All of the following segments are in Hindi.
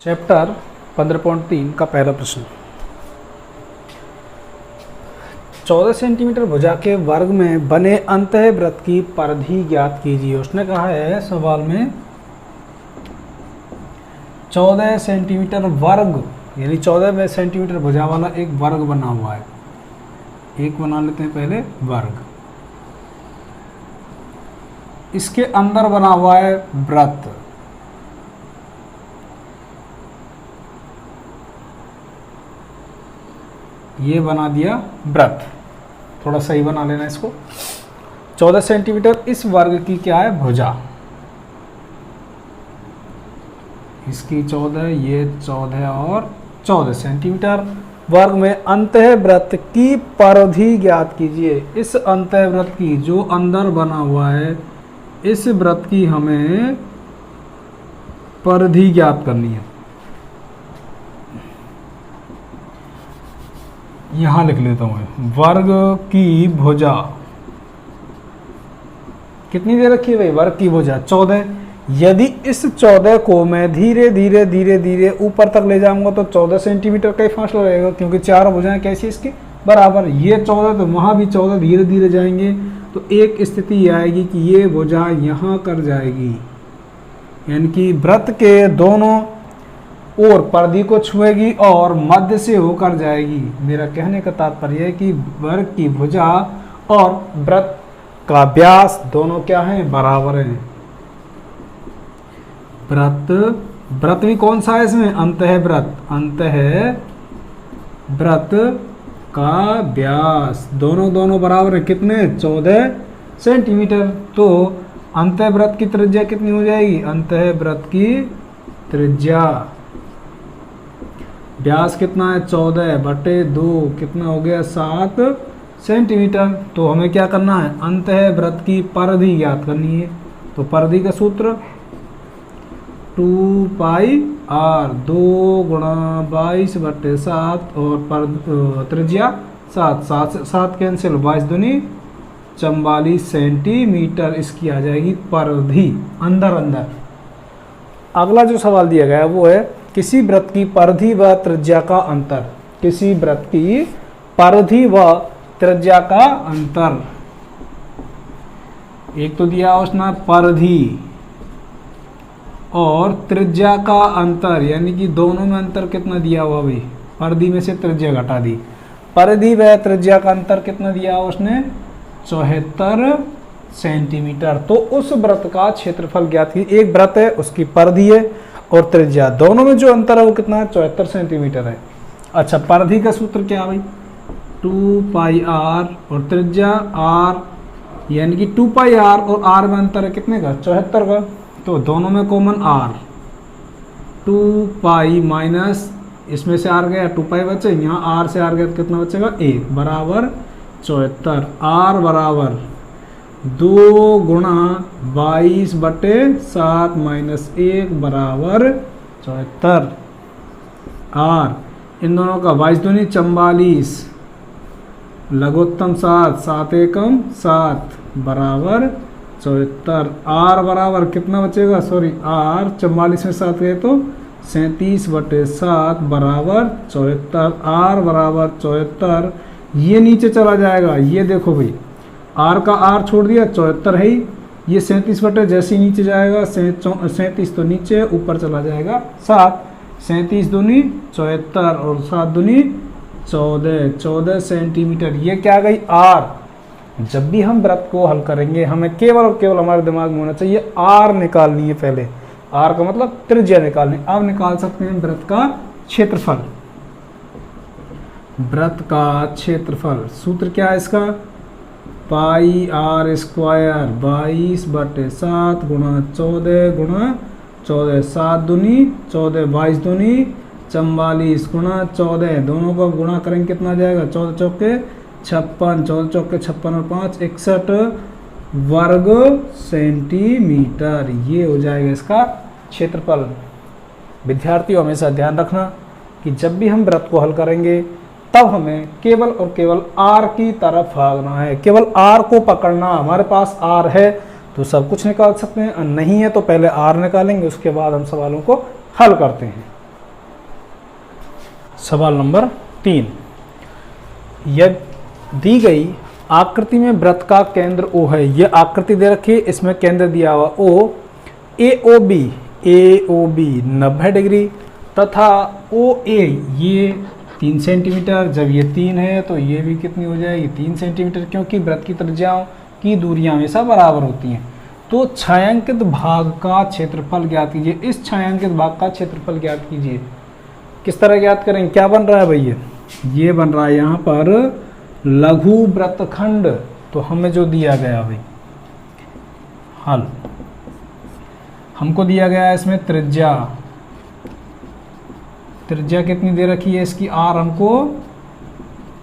चैप्टर 15.3 का पहला प्रश्न। 14 सेंटीमीटर भुजा के वर्ग में बने अंतःवृत्त की परिधि ज्ञात कीजिए। उसने कहा है सवाल में 14 सेंटीमीटर वर्ग यानी 14 सेंटीमीटर भुजा वाला एक वर्ग बना हुआ है। एक बना लेते हैं पहले वर्ग। इसके अंदर बना हुआ है वृत्त। ये बना दिया वृत्त, थोड़ा सही बना लेना इसको। 14 सेंटीमीटर इस वर्ग की क्या है? भुजा। इसकी 14, ये 14 और 14 सेंटीमीटर वर्ग में अंतःवृत्त की परिधि ज्ञात कीजिए। इस अंतःवृत्त की जो अंदर बना हुआ है, इस वृत्त की हमें परिधि ज्ञात करनी है। यहां लिख लेता हूं मैं, वर्ग की भुजा कितनी दे रखी है भाई? वर्ग की भुजा 14। यदि इस 14 को मैं धीरे धीरे धीरे धीरे ऊपर तक ले जाऊंगा तो 14 सेंटीमीटर का ही फासला रहेगा, क्योंकि चार भुजाएं कैसी इसकी बराबर। ये 14 तो वहां भी 14, धीरे धीरे जाएंगे तो एक स्थिति आएगी कि ये भुजा यहां कर जाएगी, यानी कि वृत्त के दोनों और परिधि को छुएगी और मध्य से होकर जाएगी। मेरा कहने का तात्पर्य है कि वर्ग की भुजा और वृत्त का व्यास दोनों क्या हैं? बराबर हैं। वृत्त भी कौन सा है इसमें? अंतःवृत्त। अंतःवृत्त का व्यास दोनों बराबर है। कितने? 14 सेंटीमीटर। तो अंतःवृत्त की त्रिज्या कितनी हो जाएगी? अंतःवृत्त की त्रिज्या, व्यास कितना है? 14/2, कितना हो गया? 7 सेंटीमीटर। तो हमें क्या करना है? अंतःवृत्त की परिधि ज्ञात करनी है। तो परिधि का सूत्र 2πr, 2 × 22/7 और त्रिज्या 7 कैंसिल, 22 दूनी 44 सेंटीमीटर इसकी आ जाएगी परिधि अंदर। अगला जो सवाल दिया गया है वो है किसी वृत्त की परिधि व त्रिज्या का अंतर। किसी वृत्त की परिधि व त्रिज्या का अंतर। एक तो दिया उसने परिधि और त्रिज्या का अंतर, यानी कि दोनों में अंतर कितना दिया हुआ भाई? परिधि में से त्रिज्या घटा दी। परिधि व त्रिज्या का अंतर कितना दिया उसने? 74 सेंटीमीटर। तो उस वृत्त का क्षेत्रफल ज्ञात की। एक वृत्त है, उसकी परिधि है और त्रिज्या, दोनों में जो अंतर है वो कितना है? 74 सेंटीमीटर है। अच्छा, परिधि का सूत्र क्या है भाई? 2πr और त्रिज्या r, यानी कि 2πr और r में अंतर है कितने का? 74 का। तो दोनों में कॉमन r, 2π माइनस इसमें से r गया, 2π बचे, यहाँ r से r गया तो कितना बचेगा? 1 बराबर 74। r बराबर 2 × 22/7 - 1 बराबर 74। r इन दोनों का 22 दूनी 44, लघुत्तम 7, 7 एकम 7 बराबर 74। r बराबर कितना बचेगा? सॉरी, r 44 में 7 गए तो 37/7 बराबर 74। r बराबर 74। ये नीचे चला जाएगा, ये देखो भाई, r का r छोड़ दिया, 74 है ही। ये 37 जैसे ही नीचे जाएगा, 37 तो नीचे, ऊपर चला जाएगा 7। 37 दूनी 74 और 7 दूनी 14 सेंटीमीटर। ये क्या गई? r। जब भी हम वृत्त को हल करेंगे हमें केवल और केवल हमारे दिमाग में होना चाहिए r निकालनी है पहले। r का मतलब त्रिज्या निकालनी। अब निकाल सकते हैं वृत्त का क्षेत्रफल। वृत्त का क्षेत्रफल सूत्र क्या है इसका? πr² 22/7 × 14 × 14, 7 दूनी 14, 22 दूनी 44 × 14, दोनों को गुणा करेंगे कितना जाएगा? 14 चौके 56, 14 चौके 56 और 5 61 वर्ग सेंटीमीटर। ये हो जाएगा इसका क्षेत्रफल। विद्यार्थियों हमेशा ध्यान रखना कि जब भी हम वृत्त को हल करेंगे तब हमें केवल और केवल r की तरफ भागना है। केवल r को पकड़ना। हमारे पास r है तो सब कुछ निकाल सकते हैं, नहीं है तो पहले r निकालेंगे, उसके बाद हम सवालों को हल करते हैं। सवाल नंबर 3, यह दी गई आकृति में वृत्त का केंद्र O है। यह आकृति दे रखी है, इसमें केंद्र दिया हुआ O, AOB 90 डिग्री तथा OA ये 3 सेंटीमीटर। जब ये 3 है तो ये भी कितनी हो जाएगी 3 सेंटीमीटर, क्योंकि वृत्त की त्रिज्याओं की दूरियां हमेशा बराबर होती हैं। तो छायांकित भाग का क्षेत्रफल ज्ञात कीजिए। इस छायांकित भाग का क्षेत्रफल ज्ञात कीजिए। किस तरह ज्ञात करेंगे? क्या बन रहा है भैया? ये बन रहा है यहाँ पर लघु वृत्तखंड। तो हमें जो दिया गया भाई हल, हमको दिया गया है इसमें त्रिज्या कितनी दे रखी है इसकी? R हमको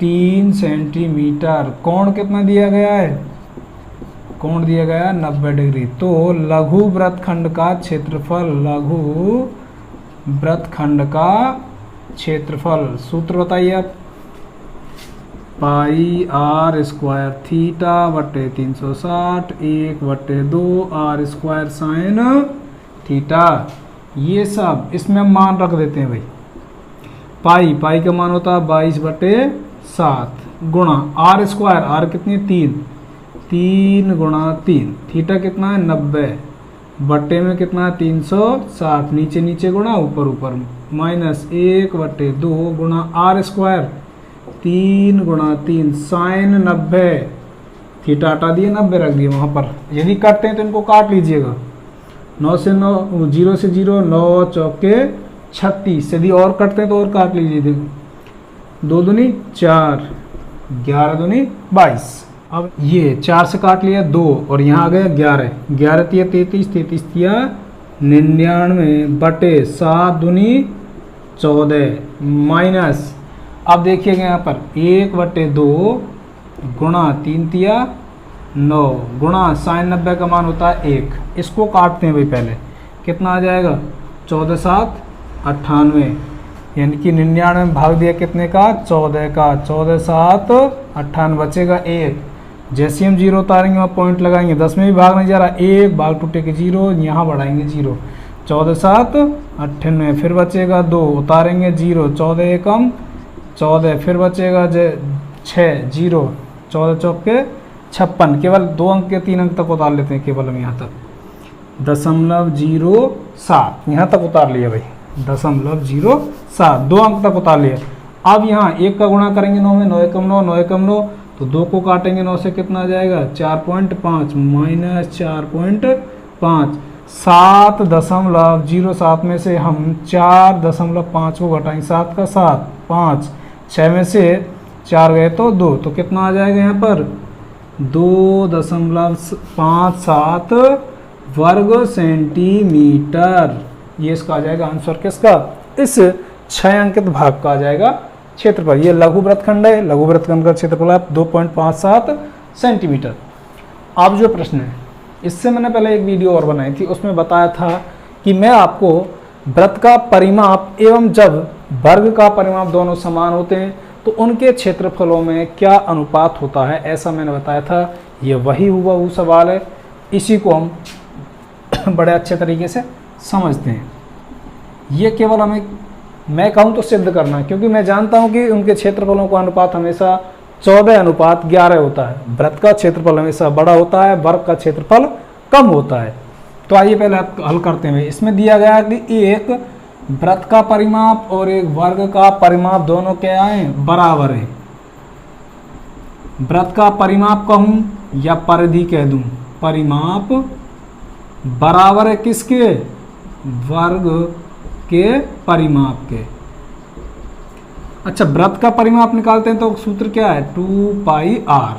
3 सेंटीमीटर। कोण कितना दिया गया है? कोण दिया गया है 90 डिग्री। तो लघु वृत्तखंड का क्षेत्रफल, सूत्र बताइए आप। पाई R स्क्वायर थीटा बटे 360 1/2 R स्क्वायर साइन थीटा। ये सब इसमें हम मान रख देते हैं भाई। पाई का मान होता है 22/7 गुणा R स्क्वायर, R कितनी? 3 गुणा 3, थीटा कितना है 90, बट्टे में कितना है 360, नीचे गुणा ऊपर माइनस 1/2 गुणा R स्क्वायर 3 गुणा 3 साइन 90, थीटा हटा दिए 90 रख दिए वहाँ पर। यदि काटते हैं तो इनको काट लीजिएगा। 9 से 9, 0 से 0, 9 चौके 36। यदि और कटते हैं तो और काट लीजिए। देखो 2 दूनी 4, 11 दूनी 22। अब ये 4 से काट लिया 2 और यहाँ आ गया 11, 11 तिया 33, 33 तिया 99 बटे 7 दूनी 14 माइनस। अब देखिएगा यहाँ पर 1/2 गुणा 3 तिया 9 गुणा साइन 90 का मान होता है 1। इसको काटते हैं भाई पहले। कितना आ जाएगा? 14 7 98, यानी कि 99 में भाग दिया कितने का? 14 का। 14 7 98 बचेगा 1। जैसे हम 0 उतारेंगे वहाँ पॉइंट लगाएंगे। 10 में भी भाग नहीं जा रहा, 1 भाग टूटे के 0, यहाँ बढ़ाएंगे 0। 14 7 98, फिर बचेगा 2, उतारेंगे 0, 14 एकम 14, फिर बचेगा 6 0, 14 चौके 56। केवल 2 अंक के 3 अंक तक उतार लेते हैं केवल हम यहाँ तक। 0.07 यहाँ तक उतार लिया भाई। 0.07 2 अंक तक उतार लिया। अब यहाँ 1 का गुणा करेंगे 9 में, 9 एकम 9, 9 एकम 9, तो 2 को काटेंगे 9 से कितना आ जाएगा? 4.5 माइनस 4.5। 7.07 में से हम 4.5 को घटाएंगे, 7 का 7 5, 6 में से 4 गए तो 2, तो कितना आ जाएगा यहाँ पर? 2.57 वर्ग सेंटीमीटर। ये इसका आ जाएगा आंसर। किसका? इस 6 अंकित भाग का आ जाएगा क्षेत्रफल। ये लघु वृत्तखंड है, लघु वृत्तखंड का क्षेत्रफल है 2.57 सेंटीमीटर। अब जो प्रश्न है, इससे मैंने पहले एक वीडियो और बनाई थी, उसमें बताया था कि मैं आपको वृत्त का परिमाप एवं जब वर्ग का परिमाप दोनों समान होते हैं तो उनके क्षेत्रफलों में क्या अनुपात होता है, ऐसा मैंने बताया था। ये वही हुबहू सवाल है, इसी को हम बड़े अच्छे तरीके से समझते हैं। ये केवल हमें, मैं कहूँ तो सिद्ध करना है, क्योंकि मैं जानता हूँ कि उनके क्षेत्रफलों का अनुपात हमेशा 14:11 होता है। वृत्त का क्षेत्रफल हमेशा बड़ा होता है, वर्ग का क्षेत्रफल कम होता है। तो आइए पहले हल करते हैं। इसमें दिया गया है कि एक वृत्त का परिमाप और एक वर्ग का परिमाप दोनों क्या हैं? बराबर है। वृत्त का परिमाप कहूँ या परिधि कह दूँ? परिमाप बराबर है किसके? वर्ग के परिमाप के। अच्छा, वृत्त का परिमाप निकालते हैं तो सूत्र क्या है? 2πr।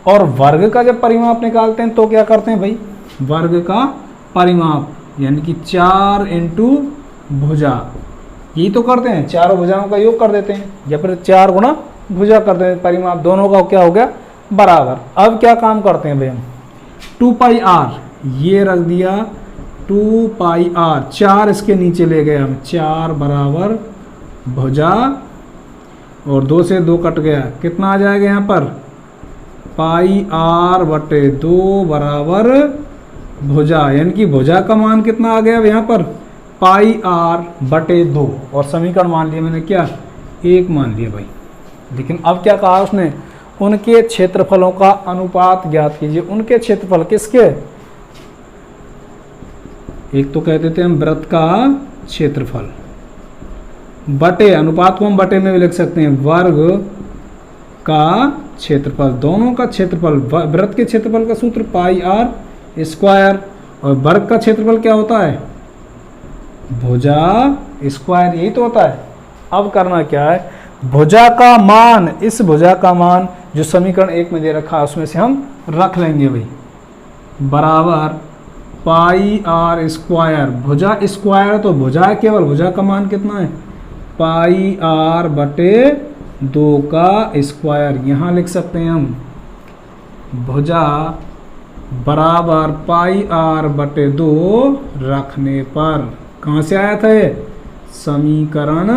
और वर्ग का जब परिमाप निकालते हैं तो क्या करते हैं भाई? वर्ग का परिमाप यानी कि 4 इंटू भुजा, यही तो करते हैं, चारों भुजाओं का योग कर देते हैं या फिर 4 गुणा भुजा कर देते हैं। परिमाप दोनों का क्या हो गया? बराबर। अब क्या काम करते हैं भाई हम? 2πr ये रख दिया, 2πr 4 इसके नीचे ले गए हम, 4 बराबर भुजा और 2 से 2 कट गया, कितना आ जाएगा यहाँ पर? πr/2 बराबर भुजा, यानी कि भुजा का मान कितना आ गया अब यहाँ पर? पाई आर बटे 2, और समीकरण मान लिया मैंने क्या, 1 मान लिया भाई। लेकिन अब क्या कहा उसने, उनके क्षेत्रफलों का अनुपात ज्ञात कीजिए। उनके क्षेत्रफल किसके, एक तो कह देते हैं हम वृत्त का क्षेत्रफल, बटे, अनुपात को हम बटे में भी लिख सकते हैं, वर्ग का क्षेत्रफल, दोनों का क्षेत्रफल। वृत्त के क्षेत्रफल का सूत्र पाई आर स्क्वायर, और वर्ग का क्षेत्रफल क्या होता है, भुजा स्क्वायर, यही तो होता है। अब करना क्या है, भुजा का मान, इस भुजा का मान जो समीकरण 1 में दे रखा है उसमें से हम रख लेंगे भाई, बराबर पाई आर स्क्वायर, भुजा स्क्वायर तो भुजा है केवल, भुजा का मान कितना है, पाई आर बटे 2 का स्क्वायर, यहाँ लिख सकते हैं हम भुजा बराबर पाई आर बटे 2 रखने पर, कहाँ से आया था ये, समीकरण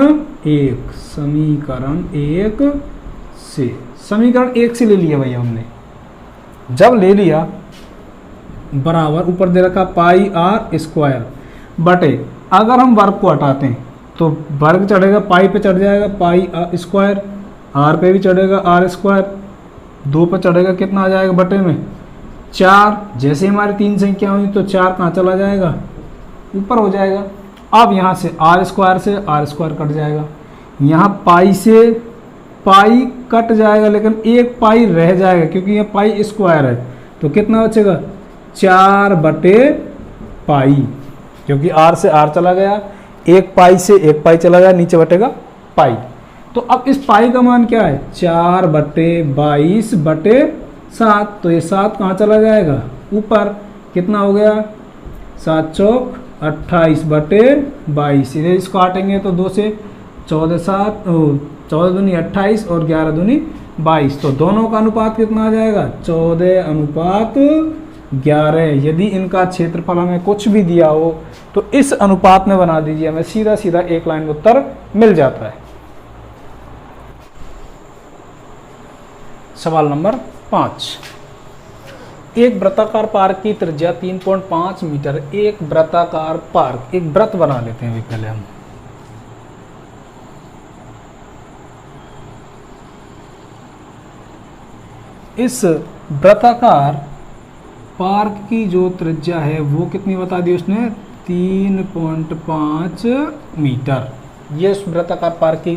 1, समीकरण 1 से, समीकरण 1 से ले लिया भैया हमने। जब ले लिया बराबर ऊपर दे रखा पाई आर स्क्वायर बटे, अगर हम वर्ग को हटाते हैं तो वर्ग चढ़ेगा पाई पे चढ़ जाएगा पाई आर स्क्वायर, आर पे भी चढ़ेगा आर स्क्वायर, 2 पे चढ़ेगा कितना आ जाएगा बटे में 4। जैसे हमारी 3 संख्या हुई तो 4 कहाँ चला जाएगा, ऊपर हो जाएगा। अब यहाँ से आर स्क्वायर कट जाएगा, यहाँ पाई से पाई कट जाएगा, लेकिन एक पाई रह जाएगा क्योंकि ये पाई स्क्वायर है, तो कितना बचेगा 4 बटे पाई, क्योंकि आर से आर चला गया, एक पाई से एक पाई चला गया, नीचे बटेगा पाई। तो अब इस पाई का मान क्या है, 4 बटे 22 बटे 7, तो ये 7 कहाँ चला जाएगा, ऊपर, कितना हो गया 7 चौक 28 बटे 22, इधर इसको काटेंगे तो 2 से 14 7 14 दूनी 28 और 11 दूनी 22, तो दोनों का अनुपात कितना आ जाएगा 14:11। यदि इनका क्षेत्रफल हमें कुछ भी दिया हो तो इस अनुपात में बना दीजिए, हमें सीधा सीधा एक लाइन में उत्तर मिल जाता है। सवाल नंबर 5, एक वृत्ताकार पार्क की त्रिज्या 3.5 मीटर, एक वृत्ताकार पार्क, एक वृत्त बना लेते हैं पहले हम। इस वृत्ताकार पार्क की जो त्रिज्या है वो कितनी बता दी उसने, 3.5 मीटर, ये उस वृत्ताकार पार्क की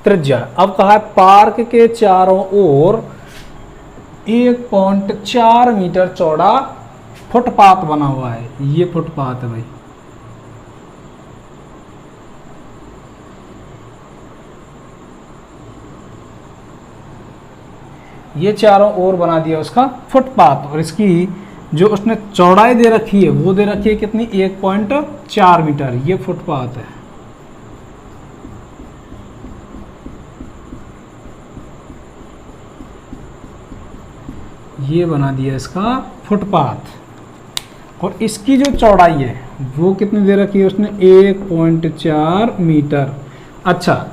त्रिज्या। अब कहा है पार्क के चारों ओर 1.4 मीटर चौड़ा फुटपाथ बना हुआ है, ये फुटपाथ है भाई। ये चारों ओर बना दिया उसका फुटपाथ, और इसकी जो उसने चौड़ाई दे रखी है वो दे रखी है कितनी, 1.4 मीटर, ये फुटपाथ है। ये बना दिया इसका फुटपाथ, और इसकी जो चौड़ाई है वो कितनी दे रखी है उसने, 1.4 मीटर। अच्छा,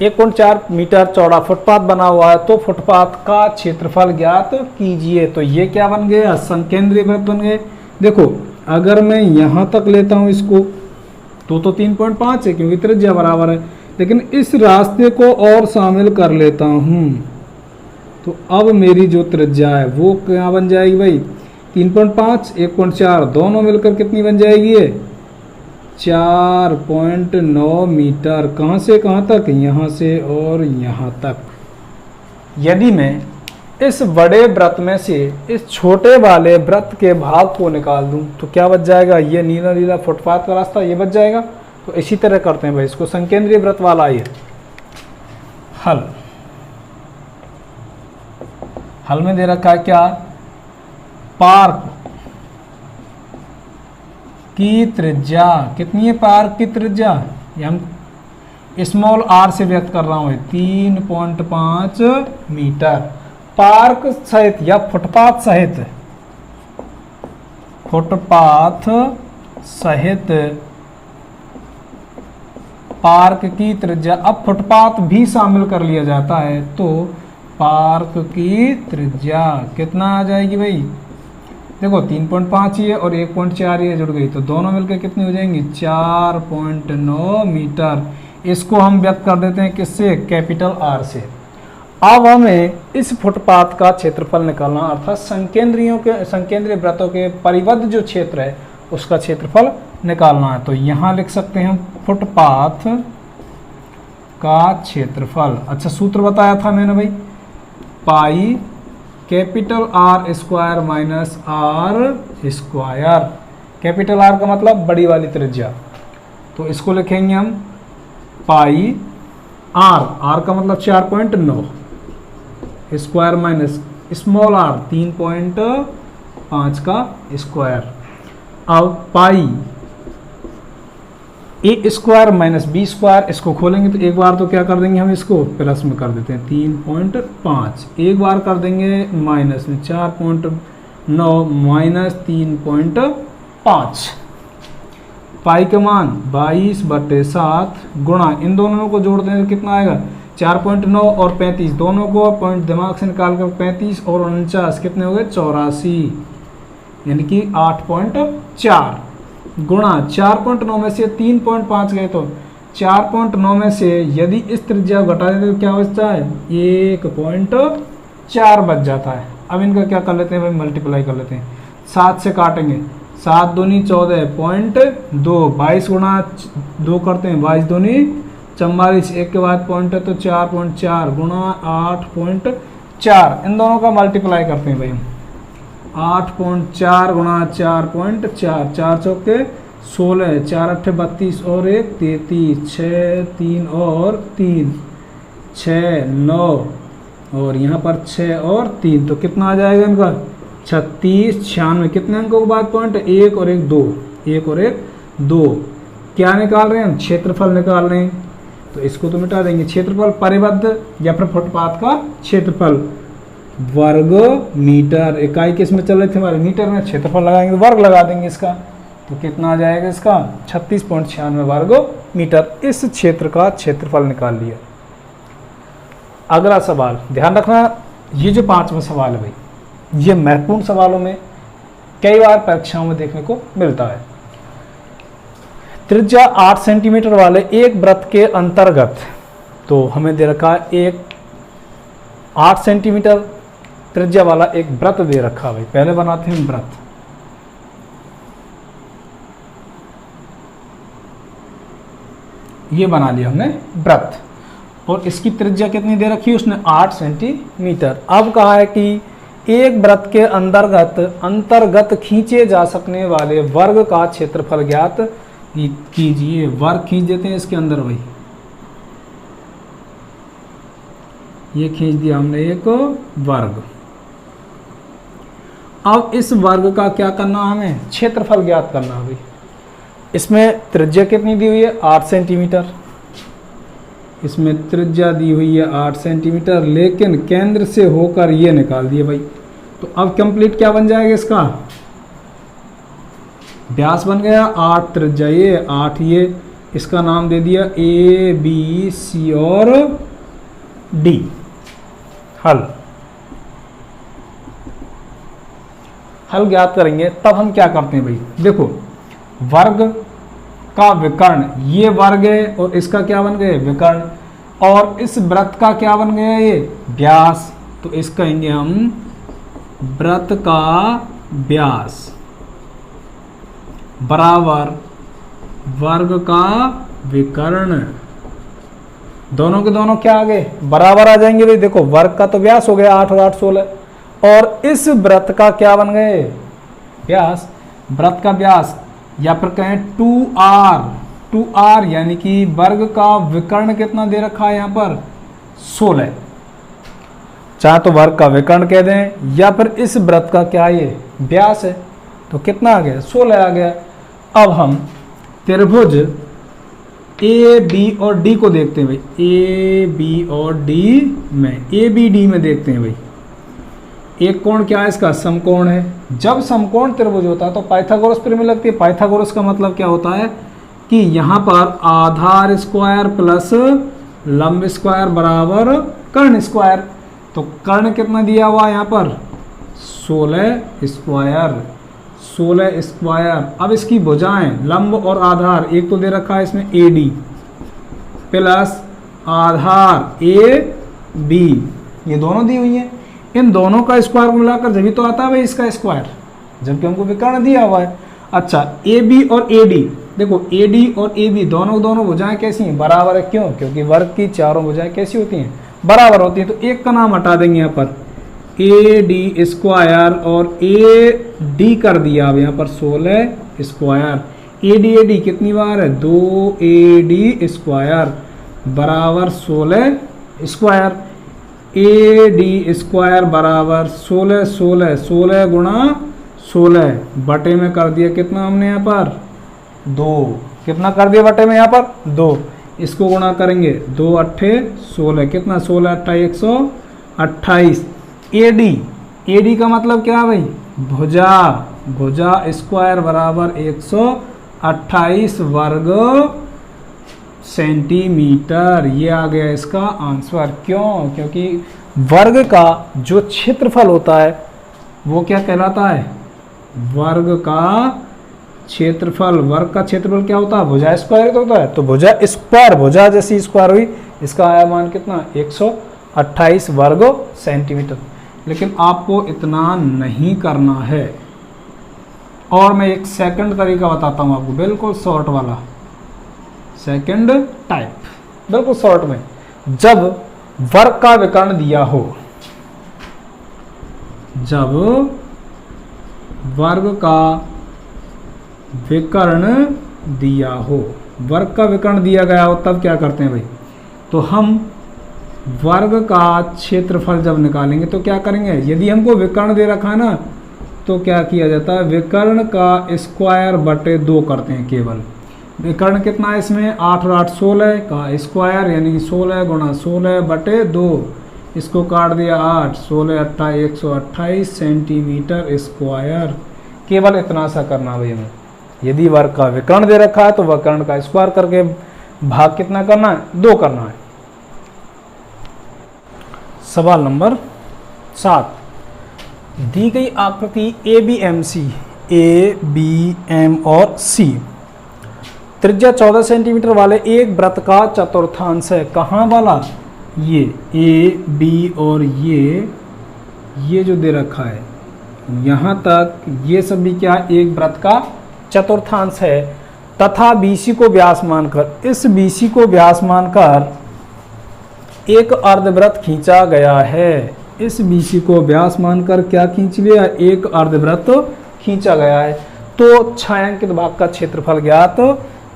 1.4 मीटर चौड़ा फुटपाथ बना हुआ है, तो फुटपाथ का क्षेत्रफल ज्ञात कीजिए। तो ये क्या बन गया, संकेंद्रीय वृत्त बन गए। देखो अगर मैं यहाँ तक लेता हूँ इसको तो 3.5 है क्योंकि त्रिज्या बराबर है, लेकिन इस रास्ते को और शामिल कर लेता हूँ तो अब मेरी जो त्रिज्या है वो क्या बन जाएगी भाई, 3.5 1.4 दोनों मिलकर कितनी बन जाएगी ये, 4.9 मीटर। कहाँ से कहाँ तक, यहाँ से और यहाँ तक। यदि मैं इस बड़े वृत्त में से इस छोटे वाले वृत्त के भाग को निकाल दूं तो क्या बच जाएगा, ये नीला नीला फुटपाथ का रास्ता ये बच जाएगा। तो इसी तरह करते हैं भाई, इसको संकेंद्रीय वृत्त वाला ये हल। हल में दे रखा है क्या, पार्क की त्रिज्या कितनी है, पार्क की त्रिज्या ये हम स्मॉल आर से व्यक्त कर रहा हूं, 3.5 मीटर। पार्क सहित या फुटपाथ सहित, फुटपाथ सहित पार्क की त्रिज्या, अब फुटपाथ भी शामिल कर लिया जाता है तो पार्क की त्रिज्या कितना आ जाएगी भाई, देखो 3.5 ही है और 1.4 ये जुड़ गई, तो दोनों मिलकर कितनी हो जाएंगी 4.9 मीटर। इसको हम व्यक्त कर देते हैं किससे, कैपिटल आर से। अब हमें इस फुटपाथ का क्षेत्रफल निकालना, अर्थात संकेंद्रीय वृत्तों के परिबद्ध जो क्षेत्र है उसका क्षेत्रफल निकालना है। तो यहाँ लिख सकते हैं फुटपाथ का क्षेत्रफल। अच्छा सूत्र बताया था मैंने भाई, pi capital R square minus R square. Capital R का मतलब बड़ी वाली त्रिज्या, तो इसको लिखेंगे हम पाई आर, आर का मतलब 4.9 स्क्वायर माइनस स्मॉल आर 3.5 का स्क्वायर। अब पाई ए स्क्वायर माइनस बी स्क्वायर, इसको खोलेंगे तो एक बार तो क्या कर देंगे हम, इसको प्लस में कर देते हैं 3.5, एक बार कर देंगे माइनस में 4.9 माइनस 3.5। पाई का मान 22/7 गुणा, इन दोनों को जोड़ दें तो कितना आएगा 4.9 और 35, दोनों को पॉइंट दिमाग से निकाल कर 35 और 49 कितने हो गए 84, यानी कि 8.4 गुणा 4.9 में से 3.5 गए तो 4.9 में से यदि इस त्रिज्या को घटा देते तो क्या बचता है 1.4 बच जाता है। अब इनका क्या कर लेते हैं भाई, मल्टीप्लाई कर लेते हैं, 7 से काटेंगे, 7 दूनी 14.2, 22 गुणा 2 करते हैं, 22 दूनी 44, एक के बाद पॉइंट है तो 4.4 गुणा 8.4, इन दोनों का मल्टीप्लाई करते हैं भाई हम, 8.4 गुणा 4.4, 4 चौके 16, 4 अट्ठे 32 और 1 33, 6 3 और 3 6 9 और यहाँ पर 6 और 3, तो कितना आ जाएगा इनका 36 96। कितने अंकों के बाद पॉइंट, 1 और 1 2, 1 और 1 2। क्या निकाल रहे हैं हम, क्षेत्रफल निकाल रहे हैं, तो इसको तो मिटा देंगे। क्षेत्रफल परिबद्ध या फिर फुटपाथ का क्षेत्रफल वर्ग मीटर, इकाई किस में चल रहे थे हमारे मीटर में, क्षेत्रफल लगाएंगे तो वर्ग लगा देंगे इसका, तो कितना आ जाएगा इसका 36.96 वर्ग मीटर। इस क्षेत्र का क्षेत्रफल निकाल लिया। अगला सवाल ध्यान रखना, ये जो 5वां सवाल है भाई, ये महत्वपूर्ण सवालों में कई बार परीक्षाओं में देखने को मिलता है। त्रिज्या 8 सेंटीमीटर वाले एक वृत्त के अंतर्गत, तो हमें दे रखा है एक 8 सेंटीमीटर त्रिज्या वाला एक वृत्त दे रखा भाई। पहले बनाते हैं वृत्त, ये बना लिया हमने वृत्त, और इसकी त्रिज्या कितनी दे रखी है उसने 8 सेंटीमीटर। अब कहा है कि एक वृत्त के अंतर्गत खींचे जा सकने वाले वर्ग का क्षेत्रफल ज्ञात कीजिए। वर्ग खींच देते हैं इसके अंदर भाई, ये खींच दिया हमने एक वर्ग। अब इस वर्ग का क्या करना, हमें क्षेत्रफल ज्ञात करना है भाई। इसमें त्रिज्या कितनी दी हुई है 8 सेंटीमीटर, इसमें त्रिज्या दी हुई है 8 सेंटीमीटर, लेकिन केंद्र से होकर ये निकाल दिए भाई। तो अब कंप्लीट क्या बन जाएगा, इसका व्यास बन गया 8, त्रिज्या ये 8, ये इसका नाम दे दिया ए बी सी और डी। हल ज्ञात करेंगे, तब हम क्या करते हैं भाई, देखो वर्ग का विकर्ण, ये वर्ग है और इसका क्या बन गया विकर्ण, और इस वृत्त का क्या बन गया ये व्यास, तो इसका कहेंगे हम वृत्त का व्यास बराबर वर्ग का विकर्ण। दोनों के दोनों क्या आ गए बराबर आ जाएंगे भाई। देखो वर्ग का तो व्यास हो गया 8 और 8 16, और इस वृत्त का क्या बन गए व्यास, वृत्त का व्यास, या फिर कहें 2r, यानी कि वर्ग का विकर्ण कितना दे रखा है यहाँ पर 16, चाहे तो वर्ग का विकर्ण कह दें या फिर इस वृत्त का क्या ये व्यास है, तो कितना आ गया 16 आ गया। अब हम त्रिभुज ए बी और डी को देखते हैं भाई, ए बी और डी में, ए बी डी में देखते हैं भाई। एक कोण क्या है इसका समकोण है। जब समकोण त्रिभुज होता है तो पाइथागोरस प्रमेय लगती है। पाइथागोरस का मतलब क्या होता है कि यहाँ पर आधार स्क्वायर प्लस लंब स्क्वायर बराबर कर्ण स्क्वायर। तो कर्ण कितना दिया हुआ यहाँ पर 16 स्क्वायर, 16 स्क्वायर। अब इसकी भुजाएं लंब और आधार, एक तो दे रखा है इसमें AD प्लस आधार AB, ये दोनों दी हुई हैं। इन दोनों का स्क्वायर मिलाकर जब भी तो आता है भाई इसका स्क्वायर, जबकि हमको विकर्ण दिया हुआ है। अच्छा, AB और AD, देखो AD और AB दोनों भुजाएं कैसी हैं, बराबर है। क्यों? क्योंकि वर्ग की चारों भुजाएं कैसी होती हैं, बराबर होती हैं। तो एक का नाम हटा देंगे यहाँ पर, AD स्क्वायर और AD कर दिया अब यहाँ पर 16 स्क्वायर। AD कितनी बार है, 2AD स्क्वायर बराबर 16 स्क्वायर। AD स्क्वायर बराबर 16 गुणा 16 बटे में कर दिया कितना हमने यहाँ पर 2, कितना कर दिया बटे में यहाँ पर 2। इसको गुणा करेंगे 2 अट्ठे 16, कितना 16 अट्ठाईस 128। AD का मतलब क्या है भाई, भुजा स्क्वायर बराबर 128 वर्ग सेंटीमीटर। ये आ गया इसका आंसर। क्यों? क्योंकि वर्ग का जो क्षेत्रफल होता है वो क्या कहलाता है, वर्ग का क्षेत्रफल। वर्ग का क्षेत्रफल क्या होता है, भुजा स्क्वायर होता है। तो भुजा स्क्वायर, भुजा जैसी स्क्वायर हुई, इसका आया मान कितना 128 वर्ग सेंटीमीटर। लेकिन आपको इतना नहीं करना है, और मैं एक सेकंड तरीका बताता हूं आपको, बिल्कुल शॉर्ट वाला, सेकंड टाइप, बिल्कुल शॉर्ट में। जब वर्ग का विकर्ण दिया हो, जब वर्ग का विकर्ण दिया हो, वर्ग का विकर्ण दिया गया हो, तब क्या करते हैं भाई, तो हम वर्ग का क्षेत्रफल जब निकालेंगे तो क्या करेंगे, यदि हमको विकर्ण दे रखा है ना, तो क्या किया जाता है, विकर्ण का स्क्वायर बटे 2 करते हैं केवल। विकर्ण कितना है इसमें, 8 और 8 16 का स्क्वायर, यानी कि 16 गुणा 16 बटे 2। इसको काट दिया 8, 16 अट्ठा 128 सेंटीमीटर स्क्वायर। केवल इतना सा करना भाई हमें। यदि वर्ग का विकर्ण दे रखा है तो विकर्ण का स्क्वायर करके भाग कितना करना है, 2 करना है। सवाल नंबर 7, दी गई आकृति ABMC, ABM और C त्रिज्या 14 सेंटीमीटर वाले एक वृत्त का चतुर्थांश है। कहाँ वाला, ये AB और ये जो दे रखा है यहाँ तक, ये सब भी क्या, एक वृत्त का चतुर्थांश है। तथा BC को व्यास मानकर, इस BC को व्यास मानकर एक अर्धवृत्त खींचा गया है। इस BC को व्यास मानकर क्या खींच लिया, एक अर्धवृत्त खींचा गया है। तो छायांकित भाग का क्षेत्रफल ज्ञात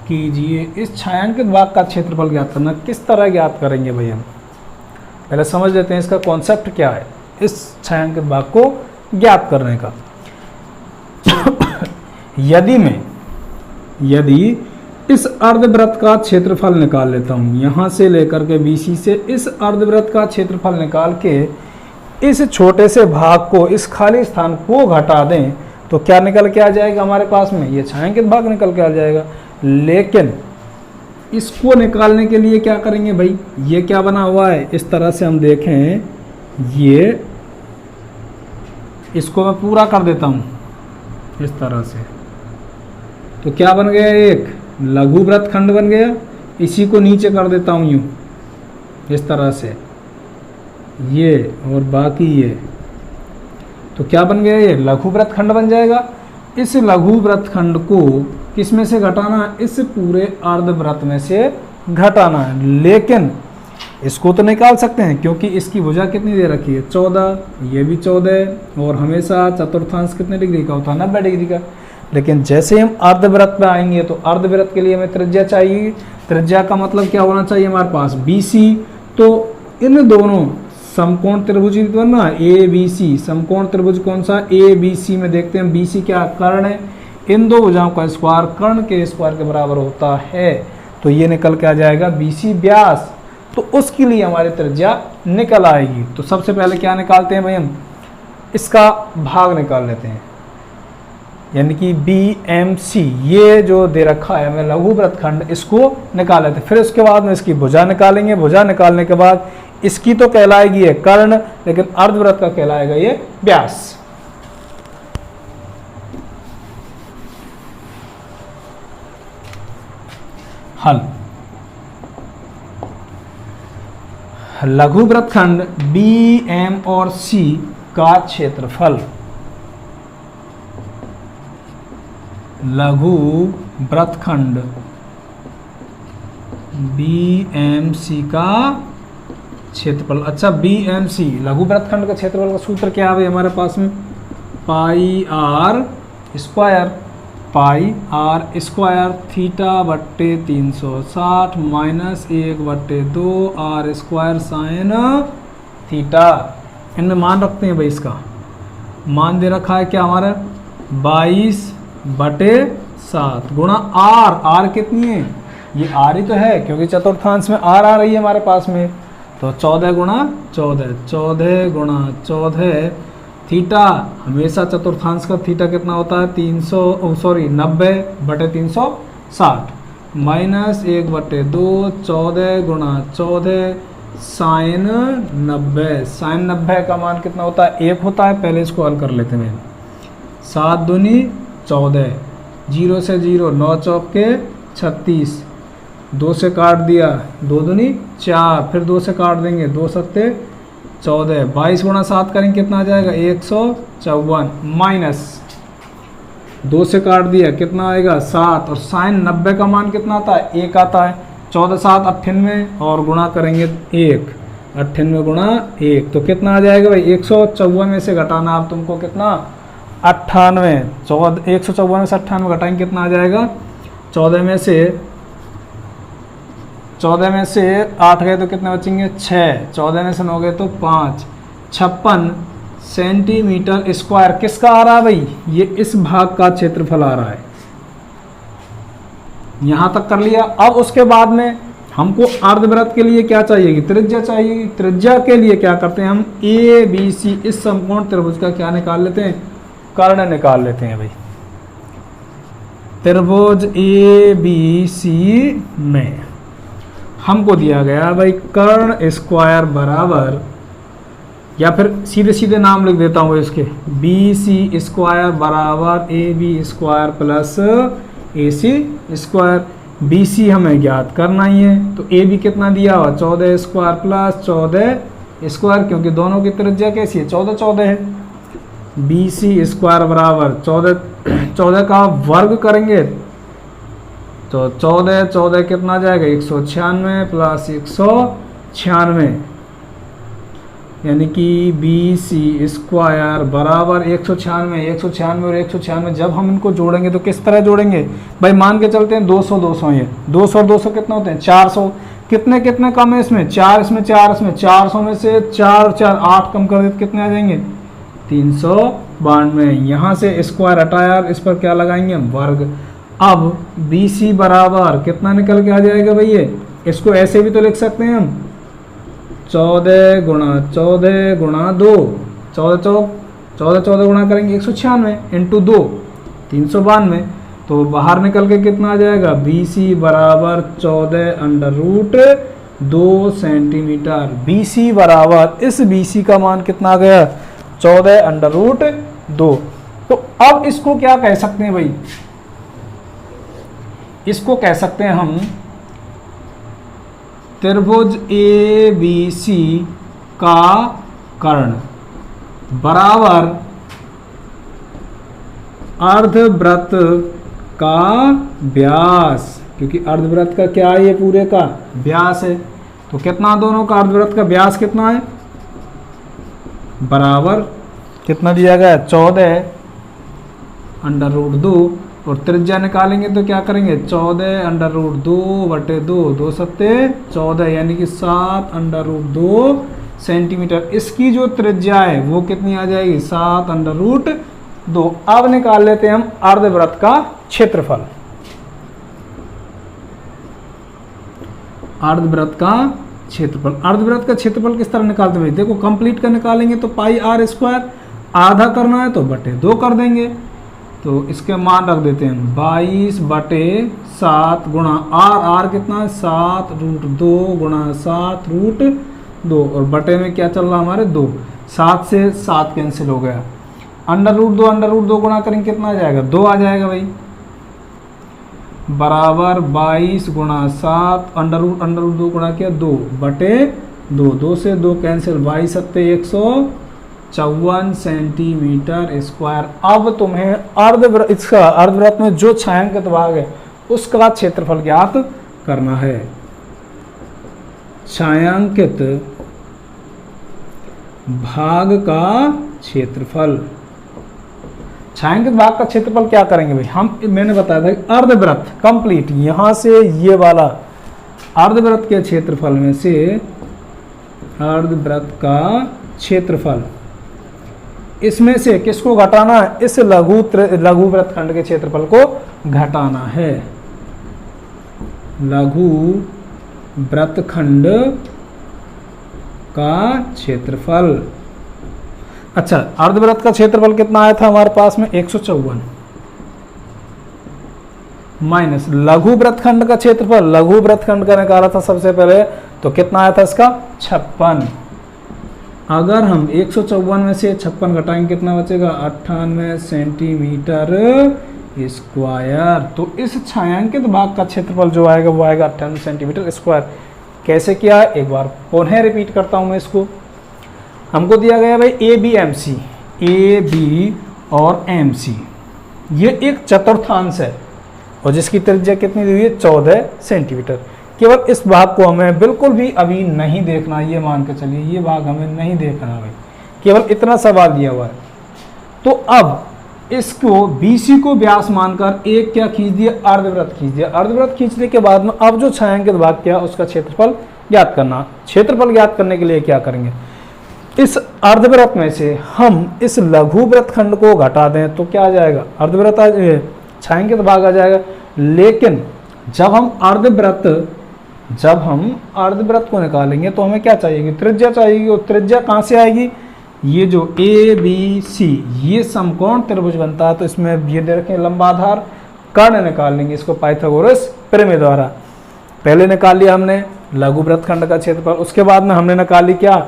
कीजिए। इस छायांकित भाग का क्षेत्रफल ज्ञात करना किस तरह ज्ञात करेंगे भाई, हम पहले समझ लेते हैं इसका कॉन्सेप्ट क्या है, इस छायांकित भाग को ज्ञात करने का। यदि इस अर्धवृत्त का क्षेत्रफल निकाल लेता हूं, यहां से लेकर के BC से इस अर्धवृत्त का क्षेत्रफल निकाल के इस छोटे से भाग को, इस खाली स्थान को घटा दें, तो क्या निकल के आ जाएगा हमारे पास में, ये छायांकित भाग निकल के आ जाएगा। लेकिन इसको निकालने के लिए क्या करेंगे भाई, ये क्या बना हुआ है, इस तरह से हम देखें, ये इसको मैं पूरा कर देता हूं इस तरह से, तो क्या बन गया, एक लघु वृत्तखंड बन गया। इसी को नीचे कर देता हूं यूं इस तरह से, ये और बाकी ये, तो क्या बन गया, ये लघु वृत्तखंड बन जाएगा। इस लघु वृत्तखंड को किस में से घटाना है, इस पूरे अर्धवृत्त में से घटाना है। लेकिन इसको तो निकाल सकते हैं क्योंकि इसकी भुजा कितनी दे रखी है, 14, ये भी 14, और हमेशा चतुर्थांश कितने डिग्री का होता है, 90 डिग्री का। लेकिन जैसे हम अर्धवृत्त में आएंगे तो अर्धवृत्त के लिए हमें त्रिज्या चाहिए। त्रिज्या का मतलब क्या होना चाहिए हमारे पास, BC। तो इन दोनों समकोण त्रिभुज बनना, ABC समकोण त्रिभुज कौन सा, ABC में देखते हैं BC क्या, कर्ण है। इन दो भुजाओं का स्क्वायर कर्ण के स्क्वायर के बराबर होता है। तो ये निकल के आ जाएगा BC व्यास। तो उसके लिए हमारी त्रिज्या निकल आएगी। तो सबसे पहले क्या निकालते हैं भाई, हम इसका भाग निकाल लेते हैं, यानी कि BMC, ये जो दे रखा है हमें लघु वृत्तखंड, इसको निकाल लेते हैं। फिर उसके बाद में इसकी भुजा निकालेंगे। भुजा निकालने के बाद इसकी तो कहलाएगी ये कर्ण, लेकिन अर्धवृत्त का कहलाएगा ये व्यास। हल। लघु वृत्तखंड बी, एम और सी का क्षेत्रफल। लघु वृत्तखंड बी एम सी का क्षेत्रफल। अच्छा, बी एम सी लघु वृत्तखंड का क्षेत्रफल का सूत्र क्या है हमारे पास में? Pi r square, pi r square theta बट्टे 360 minus 1/2 r square sine theta. इनमें मान रखते हैं भाई, इसका मान दे रखा है क्या हमारा 22/7 गुणा आर। आर कितनी है? ये आर ही तो है, क्योंकि चतुर्थांश में आर आ रही है हमारे पास में। तो 14 गुणा 14, 14 गुणा 14 थीटा। हमेशा चतुर्थांश का थीटा कितना होता है? 90/360 माइनस 1/2 14 गुणा 14 साइन 90। साइन 90 का मान कितना होता है? 1 होता है। पहले इसको हल कर लेते हैं। 7 दूनी 14, 0 से 0, 9 चौके 36, 2 से काट दिया, 2 दूनी 4, फिर 2 से काट देंगे, 2 सत्ते 14, 22 गुणा 7 करेंगे कितना आ जाएगा? 154 माइनस 2 से काट दिया कितना आएगा? 7। और साइन 90 का मान कितना आता है? 1 आता है। 14 7 98 और गुणा करेंगे 1, 98 गुणा 1 तो कितना आ जाएगा भाई? 154 में से घटाना आप तुमको कितना? 98। 154 में से 98 घटाएंगे कितना आ जाएगा? 14 में से 8 गए तो कितने बचेंगे? 6। 14 में से 9 गए तो 5। 56 सेंटीमीटर स्क्वायर किसका आ रहा है भाई? ये इस भाग का क्षेत्रफल आ रहा है। यहां तक कर लिया। अब उसके बाद में हमको अर्धवृत्त के लिए क्या चाहिए? त्रिज्या चाहिए। त्रिज्या के लिए क्या करते हैं हम? ए बी सी इस समकोण त्रिभुज का क्या निकाल लेते हैं? कर्ण निकाल लेते हैं भाई। त्रिभुज ए बी सी में हमको दिया गया भाई कर्ण स्क्वायर बराबर, या फिर सीधे सीधे नाम लिख देता हूँ इसके, बी सी स्क्वायर बराबर A B square plus A C square. B C हमें ज्ञात करना ही है, तो ए बी कितना दिया हुआ? 14 स्क्वायर प्लस 14 स्क्वायर, क्योंकि दोनों की त्रिज्या कैसी है? 14 14 है। बी सी स्क्वायर बराबर 14 का वर्ग करेंगे तो 14 कितना जाएगा? 196 प्लस 196, यानी कि बी सी स्क्वायर बराबर 196। 196 और 196 जब हम इनको जोड़ेंगे तो किस तरह जोड़ेंगे भाई? मान के चलते हैं 200 200 ये 200 और 200 कितना होते हैं? 400। कितने कितने कम है इसमें? 4 इसमें 4 इसमें 400 में से 4 4 8 कम कर देते कितने आ जाएंगे? 392। यहाँ से स्क्वायर हटाया, इस पर क्या लगाएंगे हम? वर्ग। अब बी सी बराबर कितना निकल के आ जाएगा भाई? ये इसको ऐसे भी तो लिख सकते हैं हम, 14 गुणा 14 गुणा 2, 14 गुणा करेंगे 196 इंटू 2 392। तो बाहर निकल के कितना आ जाएगा? बी सी बराबर 14√2 सेंटीमीटर। बी सी बराबर इस बी सी का मान कितना आ गया? 14√2। तो अब इसको क्या कह सकते हैं भाई? इसको कह सकते हैं हम त्रिभुज ए बी सी का कर्ण बराबर अर्धवृत्त का व्यास, क्योंकि अर्धवृत्त का क्या है? ये पूरे का व्यास है। तो कितना दोनों का अर्धवृत्त का व्यास कितना है? बराबर कितना दिया गया? 14√2 और त्रिज्या निकालेंगे तो क्या करेंगे? 14√2/2, 2 सत्ते 14, यानी कि 7√2 सेंटीमीटर। इसकी जो त्रिज्या है वो कितनी आ जाएगी? 7√2। अब निकाल लेते हैं हम अर्धवृत्त का क्षेत्रफल। अर्धवृत्त का क्षेत्रफल, अर्धवृत्त का क्षेत्रफल किस तरह निकालते हैं? देखो कंप्लीट का निकालेंगे तो पाई आर स्क्वायर, आधा करना है तो बटे 2 कर देंगे। तो इसके मान रख देते हैं 22/7 गुणा आर कितना है? 7√2 गुणा 7√2 और बटे में क्या चल रहा हमारे? 2। 7 से 7 कैंसिल हो गया। √2 गुणा करेंगे कितना आ जाएगा? 2 आ जाएगा भाई। बराबर 22 गुणा 7 अंडर रूट 2 गुणा किया 2 बटे 2, 2 से 2 कैंसिल, 22 सत्ते 154 सेंटीमीटर स्क्वायर। अब तुम्हें इसका अर्धवृत्त में जो छायांकित भाग है उसका क्षेत्रफल ज्ञात करना है। छायांकित भाग का क्षेत्रफल, छायांकित भाग का क्षेत्रफल क्या करेंगे भाई हम, मैंने बताया था कि अर्धवृत्त कंप्लीट यहां से ये वाला अर्धवृत्त के क्षेत्रफल में से अर्धवृत्त का क्षेत्रफल, इसमें से किसको घटाना है, इस लघु वृत्तखंड के क्षेत्रफल को घटाना है। लघु वृत्तखंड का क्षेत्रफल। अच्छा, अर्धवृत्त का क्षेत्रफल कितना आया था हमारे पास में 154 माइनस लघु वृत्तखंड का क्षेत्रफल, लघु वृत्तखंड का निकाला था सबसे पहले तो कितना आया था इसका 56। अगर हम 154 में से 56 घटाएंगे कितना बचेगा 98 सेंटीमीटर स्क्वायर। तो इस छायांकित भाग का क्षेत्रफल जो आएगा वो आएगा 98 सेंटीमीटर स्क्वायर। कैसे किया है एक बार पुनः रिपीट करता हूं मैं इसको। हमको दिया गया भाई ए बी और एम सी, ये एक चतुर्थांश है और जिसकी त्रिज्या कितनी दी हुई है 14 सेंटीमीटर। केवल इस भाग को हमें बिल्कुल भी अभी नहीं देखना, ये मान के चलिए ये भाग हमें नहीं देखना भाई, केवल इतना सवाल दिया हुआ है। तो अब इसको बीसी को व्यास मानकर एक क्या खींच दिया, अर्धवृत्त खींच दिया। अर्धवृत्त खींचने के बाद में अब जो छायांकित भाग क्या उसका क्षेत्रफल ज्ञात करना। क्षेत्रफल ज्ञात करने के लिए क्या करेंगे, इस अर्धवृत्त में से हम इस लघु वृत्तखंड को घटा दें तो क्या आ जाएगा, अर्धवृत्त छायांकित भाग आ जाएगा। लेकिन जब हम अर्धवृत्त को निकालेंगे तो हमें क्या चाहिए, त्रिज्या चाहिए। और त्रिज्या कहाँ से आएगी, ये जो ए बी सी ये समकोण त्रिभुज बनता है तो इसमें ये दे रखें लंबाधार, कर्ण निकाल लेंगे इसको पाइथागोरस प्रमेय द्वारा। पहले निकाल लिया हमने लघु वृत्तखंड का क्षेत्रफल, उसके बाद में हमने निकाली क्या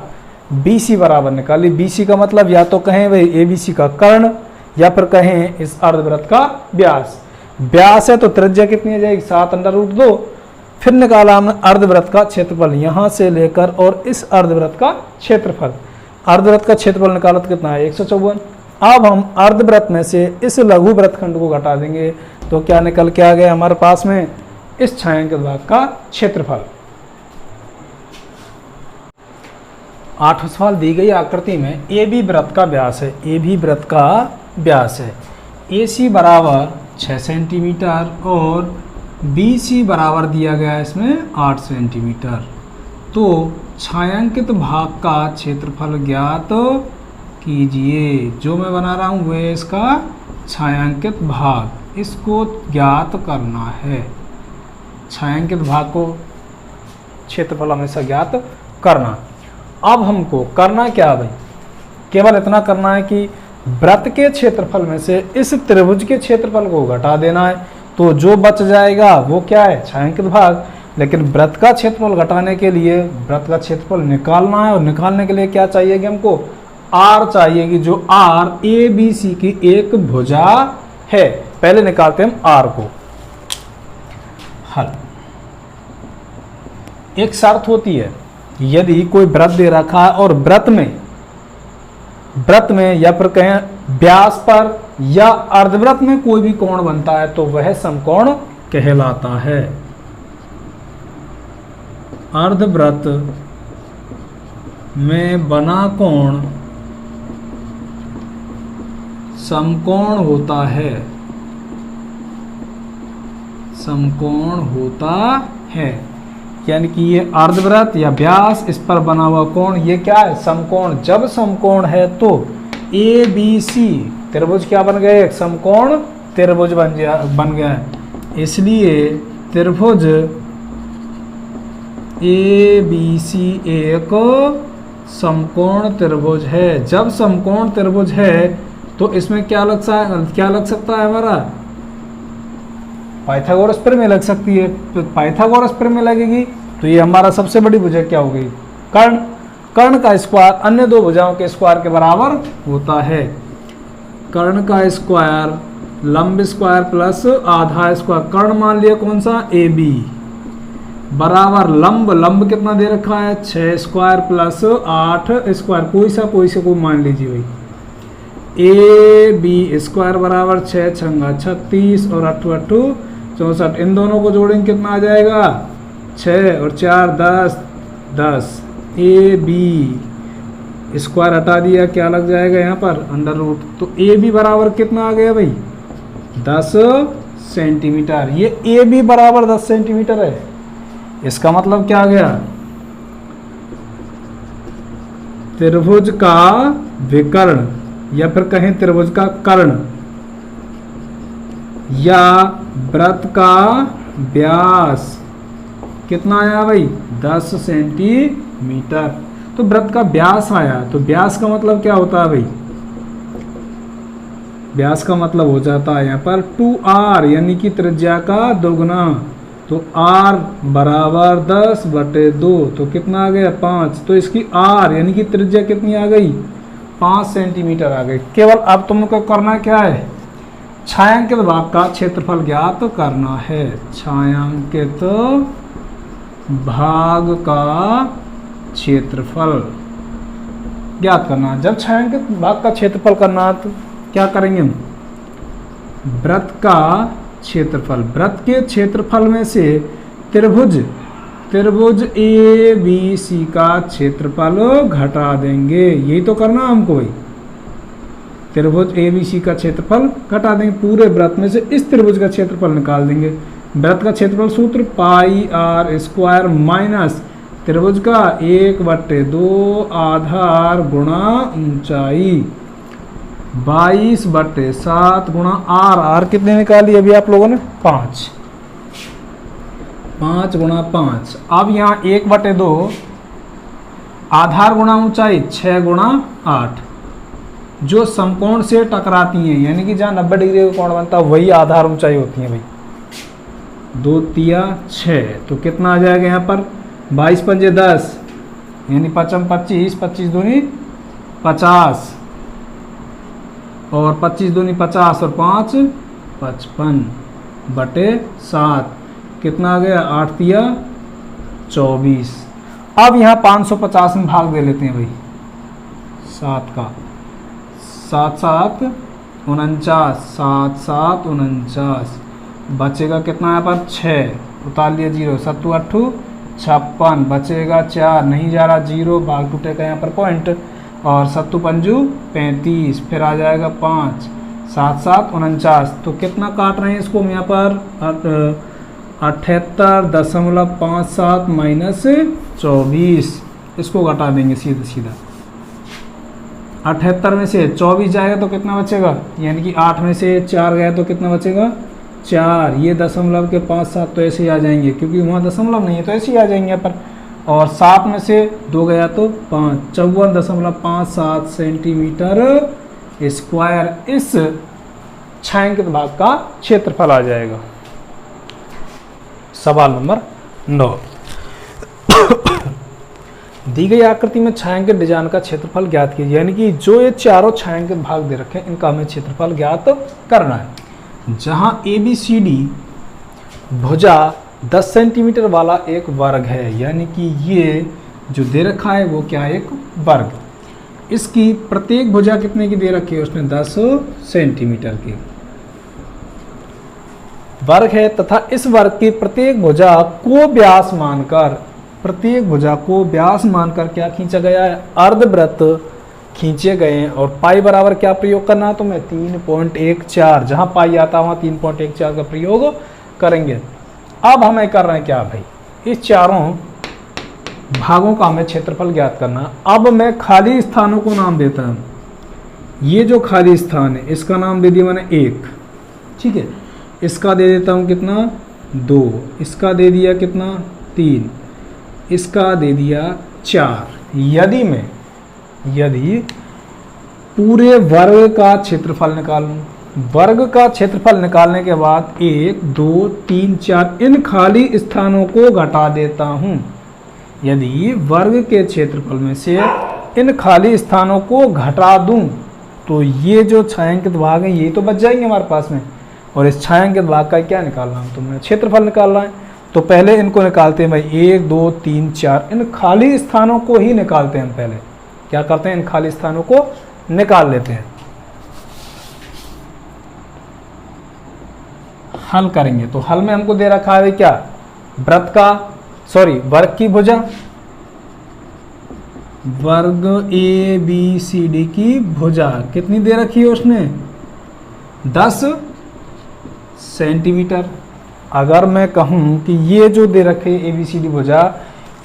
BC बराबर निकाली। BC का मतलब या तो कहें भाई ABC का कर्ण या फिर कहें इस अर्धवृत्त का व्यास। व्यास है तो त्रिज्या कितनी आ जाएगी 7 अंडर रूट 2। फिर निकाला हमने अर्धवृत्त का क्षेत्रफल यहां से लेकर और इस अर्धवृत्त का क्षेत्रफल। अर्धवृत्त का क्षेत्रफल निकाला तो कितना है 154। अब हम अर्धवृत्त में से इस लघु वृत्तखंड को घटा देंगे तो क्या निकल के आ गया हमारे पास में इस छायांकित भाग का क्षेत्रफल। 8 सवाल दी गई आकृति में AB वृत्त का व्यास है, AB वृत्त का व्यास है। AC बराबर 6 सेंटीमीटर और BC बराबर दिया गया है इसमें 8 सेंटीमीटर। तो छायांकित भाग का क्षेत्रफल ज्ञात कीजिए। जो मैं बना रहा हूँ वह इसका छायांकित भाग, इसको ज्ञात करना है। छायांकित भाग को क्षेत्रफल हमेशा ज्ञात करना। अब हमको करना क्या भाई, केवल इतना करना है कि वृत्त के क्षेत्रफल में से इस त्रिभुज के क्षेत्रफल को घटा देना है। तो जो बच जाएगा वो क्या है छायांकित भाग। लेकिन वृत्त का क्षेत्रफल घटाने के लिए वृत्त का क्षेत्रफल निकालना है और निकालने के लिए क्या चाहिए कि हमको R चाहिए, जो R ABC की एक भुजा है। पहले निकालते हैं हम R को। हल एक शर्त होती है, यदि कोई वृत्त दे रखा है और वृत्त में या फिर कहें व्यास पर या अर्धवृत्त में कोई भी कोण बनता है तो वह समकोण कहलाता है। अर्धवृत्त में बना कोण समकोण होता है, समकोण होता है। यानी कि ये अर्धवृत्त या व्यास, इस पर बना हुआ कोण ये क्या है समकोण। जब समकोण है तो ABC त्रिभुज क्या बन गए, एक समकोण त्रिभुज बन गया है। इसलिए त्रिभुज ABC एक समकोण त्रिभुज है। जब समकोण त्रिभुज है तो इसमें क्या लग सकता है हमारा पाइथागोरस प्रमेय लग सकती है। तो पाइथागोरस प्रमेय लगेगी तो ये हमारा सबसे बड़ी भुजा क्या हो गई कर्ण। कर्ण का स्क्वायर अन्य दो भुजाओं के स्क्वायर के बराबर होता है। कर्ण का स्क्वायर लंब स्क्वायर प्लस आधा स्क्वायर, कर्ण मान लिया कौन सा, ए बी, बराबर लंब, लंब कितना दे रखा है 6 स्क्वायर प्लस 8 स्क्वायर, कोई सा कोई मान लीजिए भाई, ए बी स्क्वायर बराबर 6 छंगा 36 और 8 8 64, इन दोनों को जोड़ेंगे कितना आ जाएगा 6 और 4 10 10, ए बी स्क्वायर हटा दिया, क्या लग जाएगा यहाँ पर अंडर रूट, तो ए बी बराबर कितना आ गया भाई 10 सेंटीमीटर, ये ए बी बराबर 10 सेंटीमीटर है। इसका मतलब क्या आ गया, त्रिभुज का विकर्ण या फिर कहें त्रिभुज का कर्ण या वृत्त का व्यास कितना आया भाई 10 सेंटीमीटर, तो वृत्त का व्यास आया, तो व्यास का मतलब क्या होता है भाई, व्यास का मतलब हो जाता है यहाँ पर 2r यानी कि त्रिज्या का दोगुना, तो r बराबर 10/2, तो कितना आ गया 5, तो इसकी r यानी कि त्रिज्या कितनी आ गई 5 सेंटीमीटर आ गई। केवल अब तुमको करना क्या है, छायांकित भाग का क्षेत्रफल ज्ञात करना है, छायांकित भाग का क्षेत्रफल ज्ञात करना। जब छायांकित भाग का क्षेत्रफल करना है तो क्या करेंगे हम, वृत्त का क्षेत्रफल, वृत्त के क्षेत्रफल में से त्रिभुज ए बी सी का क्षेत्रफल घटा देंगे, यही तो करना हमको भाई, त्रिभुज ए बी सी का क्षेत्रफल घटा देंगे, पूरे वृत्त में से इस त्रिभुज का क्षेत्रफल निकाल देंगे। वृत्त का क्षेत्रफल सूत्र पाई आर स्क्वायर माइनस त्रिभुज का 1/2 आधार गुणा ऊंचाई 22/7 गुणा आर, आर कितने निकाली अभी आप लोगों ने 5 गुणा 5, अब यहाँ 1/2 आधार गुणा ऊंचाई 6 गुणा 8, जो समकोण से टकराती हैं यानी कि जहाँ 90 डिग्री का कोण बनता है वही आधार ऊंचाई होती है भाई, 2 तिया 6, तो कितना आ जाएगा यहाँ पर 22 पंजे 10 यानी 5 25, 25 दूनी 50 और 25 दूनी 50 और 5 55/7, कितना आ गया 8 तिया 24। अब यहाँ 550 में भाग दे लेते हैं भाई 7 का, 7 7 49, 7 7 49, बचेगा कितना यहाँ पर 6, उतार लिया 0, 7 8 56, बचेगा 4, नहीं जा रहा 0, भाग टूटेगा यहाँ पर पॉइंट, और 7 5 35, फिर आ जाएगा 5, 7 7 49, तो कितना काट रहे हैं इसको हम यहाँ पर 78.57 माइनस 24, इसको घटा देंगे सीधा सीधा, 78 में से 24 जाएगा तो कितना बचेगा, यानी कि 8 में से 4 गया तो कितना बचेगा 4, ये दशमलव के 5 7 तो ऐसे ही आ जाएंगे क्योंकि वहाँ दशमलव नहीं है तो ऐसे ही आ जाएंगे यहाँ पर, और 7 में से 2 गया तो 5, 54.57 सेंटीमीटर स्क्वायर इस छायांकित भाग का क्षेत्रफल आ जाएगा। सवाल नंबर 9, दी गई आकृति में छायांकित डिजाइन का क्षेत्रफल ज्ञात कीजिए, यानी कि जो ये चारों छायांकित भाग दे रखे हैं इनका हमें क्षेत्रफल ज्ञात करना है। जहां ए बी सी डी भुजा 10 सेंटीमीटर वाला एक वर्ग है, यानी कि ये जो दे रखा है वो क्या है, एक वर्ग, इसकी प्रत्येक भुजा कितने की दे रखी है, उसने 10 सेंटीमीटर की वर्ग है, तथा इस वर्ग की प्रत्येक भुजा को व्यास मानकर क्या खींचा गया है, अर्धवृत्त खींचे गए हैं, और पाई बराबर क्या प्रयोग करना है तुम्हें 3.14, जहां पाई आता है वहां 3.14 का प्रयोग करेंगे। अब हमें कर रहे हैं क्या भाई, इस चारों भागों का हमें क्षेत्रफल ज्ञात करना है। अब मैं खाली स्थानों को नाम देता हूं, ये जो खाली स्थान है इसका नाम दे दिया मैंने 1, ठीक है, इसका दे देता हूं कितना 2, इसका दे दिया कितना 3, इसका दे दिया 4। यदि पूरे वर्ग का क्षेत्रफल निकालूं, वर्ग का क्षेत्रफल निकालने के बाद 1 2 3 4 इन खाली स्थानों को घटा देता हूं। यदि वर्ग के क्षेत्रफल में से इन खाली स्थानों को घटा दूं तो ये जो छायांकित भाग है ये तो बच जाएंगे हमारे पास में, और इस छायांकित भाग का क्या निकालना है, तुमने क्षेत्रफल निकालना है। तो पहले इनको निकालते हैं भाई, 1 2 3 4, इन खाली स्थानों को ही निकालते हैं हम। पहले क्या करते हैं, इन खाली स्थानों को निकाल लेते हैं। हल करेंगे तो हल में हमको दे रखा है क्या, वृत्त का वर्ग की भुजा, वर्ग ABCD की भुजा कितनी दे रखी है उसने, 10 सेंटीमीटर। अगर मैं कहूं कि ये जो दे रखे ABCD भुजा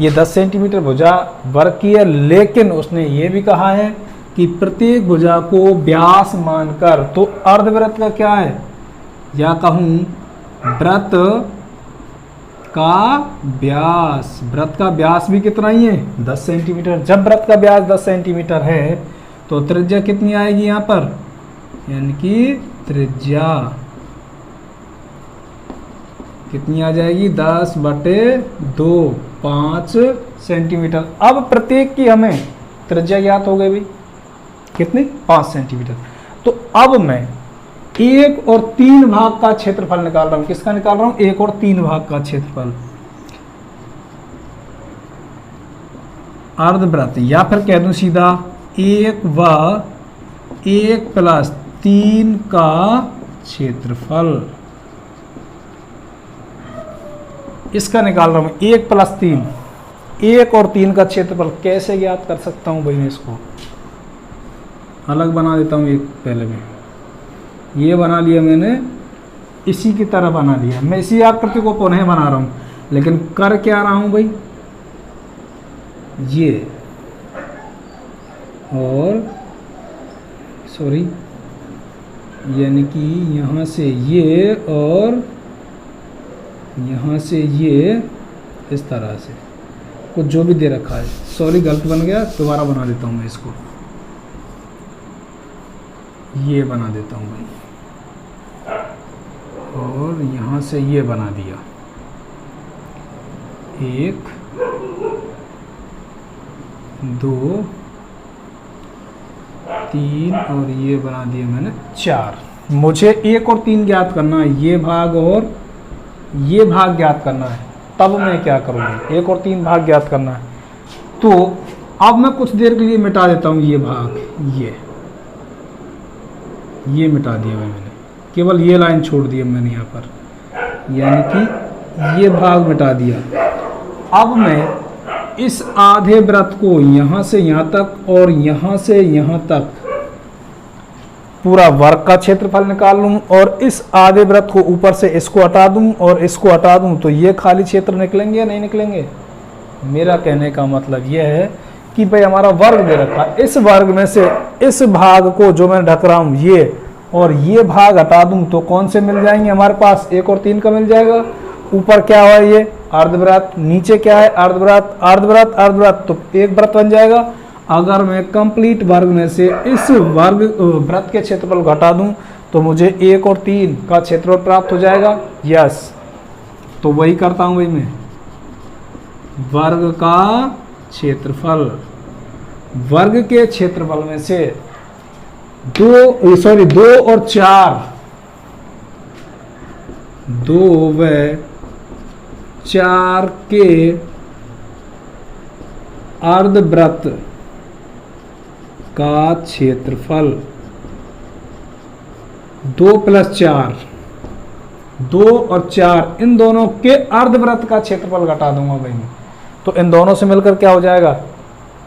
ये 10 सेंटीमीटर भुजा वर्ग की है, लेकिन उसने ये भी कहा है कि प्रत्येक भुजा को व्यास मानकर, तो अर्धवृत्त का क्या है, या कहूं वृत्त का व्यास, वृत्त का व्यास भी कितना ही है, 10 सेंटीमीटर। जब वृत्त का व्यास 10 सेंटीमीटर है तो त्रिज्या कितनी आएगी यहाँ पर, यानी कि त्रिज्या कितनी आ जाएगी, 10/2, 5 सेंटीमीटर। अब प्रत्येक की हमें त्रिज्या ज्ञात हो गई भाई, कितनी, 5 सेंटीमीटर। तो अब मैं 1 और 3 भाग का क्षेत्रफल निकाल रहा हूं। किसका निकाल रहा हूं, 1 और 3 भाग का क्षेत्रफल अर्धवृत्त, या फिर कह दूं सीधा 1 व 1 + 3 का क्षेत्रफल, इसका निकाल रहा हूं 1 + 3। 1 और 3 का क्षेत्रफल कैसे ज्ञात कर सकता हूं भाई, मैं इसको अलग बना देता हूं। एक पहले में ये बना लिया मैंने, इसी की तरह बना लिया, मैं इसी आकृति को पुनः बना रहा हूं, लेकिन कर क्या रहा हूं भाई, ये और यानी कि यहाँ से ये और यहाँ से ये, इस तरह से कुछ जो भी दे रखा है, गलत बन गया, दोबारा बना देता हूँ मैं इसको, ये बना देता हूँ भाई, और यहाँ से ये बना दिया, 1 2 3 और ये बना दिया मैंने 4। मुझे 1 और 3 ज्ञात करना है, ये भाग और ये भाग ज्ञात करना है। तब मैं क्या करूँगा, 1 और 3 भाग ज्ञात करना है। तो अब मैं कुछ देर के लिए मिटा देता हूँ ये भाग, ये मिटा दिया मैंने, केवल ये लाइन छोड़ दी मैंने यहाँ पर, यानी कि ये भाग मिटा दिया। अब मैं इस आधे वृत्त को यहाँ से यहाँ तक और यहाँ से यहाँ तक पूरा वर्ग का क्षेत्रफल निकाल लूँ, और इस आधे वृत्त को ऊपर से इसको हटा दूँ और इसको हटा दूँ, तो ये खाली क्षेत्र निकलेंगे या नहीं निकलेंगे। मेरा कहने का मतलब यह है कि भाई हमारा वर्ग दे रखा है, इस वर्ग में से इस भाग को जो मैं ढक रहा हूँ ये और ये भाग हटा दूँ तो कौन से मिल जाएंगे हमारे पास, 1 और 3 का मिल जाएगा। ऊपर क्या हुआ, ये अर्धवृत्त, नीचे क्या है, अर्धवृत्त, अर्धवृत्त, अर्धवृत्त, तो एक वृत्त बन जाएगा। अगर मैं कंप्लीट वर्ग में से इस वर्ग वृत्त के क्षेत्रफल घटा दूं तो मुझे 1 और 3 का क्षेत्रफल प्राप्त हो जाएगा। यस, तो वही करता हूं भाई मैं, वर्ग का क्षेत्रफल, वर्ग के क्षेत्रफल में से 2 और 4, 2 व 4 के अर्धवृत्त का क्षेत्रफल 2 + 4, 2 और 4 इन दोनों के अर्धवृत्त का क्षेत्रफल घटा दूंगा भाई मैं, तो इन दोनों से मिलकर क्या हो जाएगा,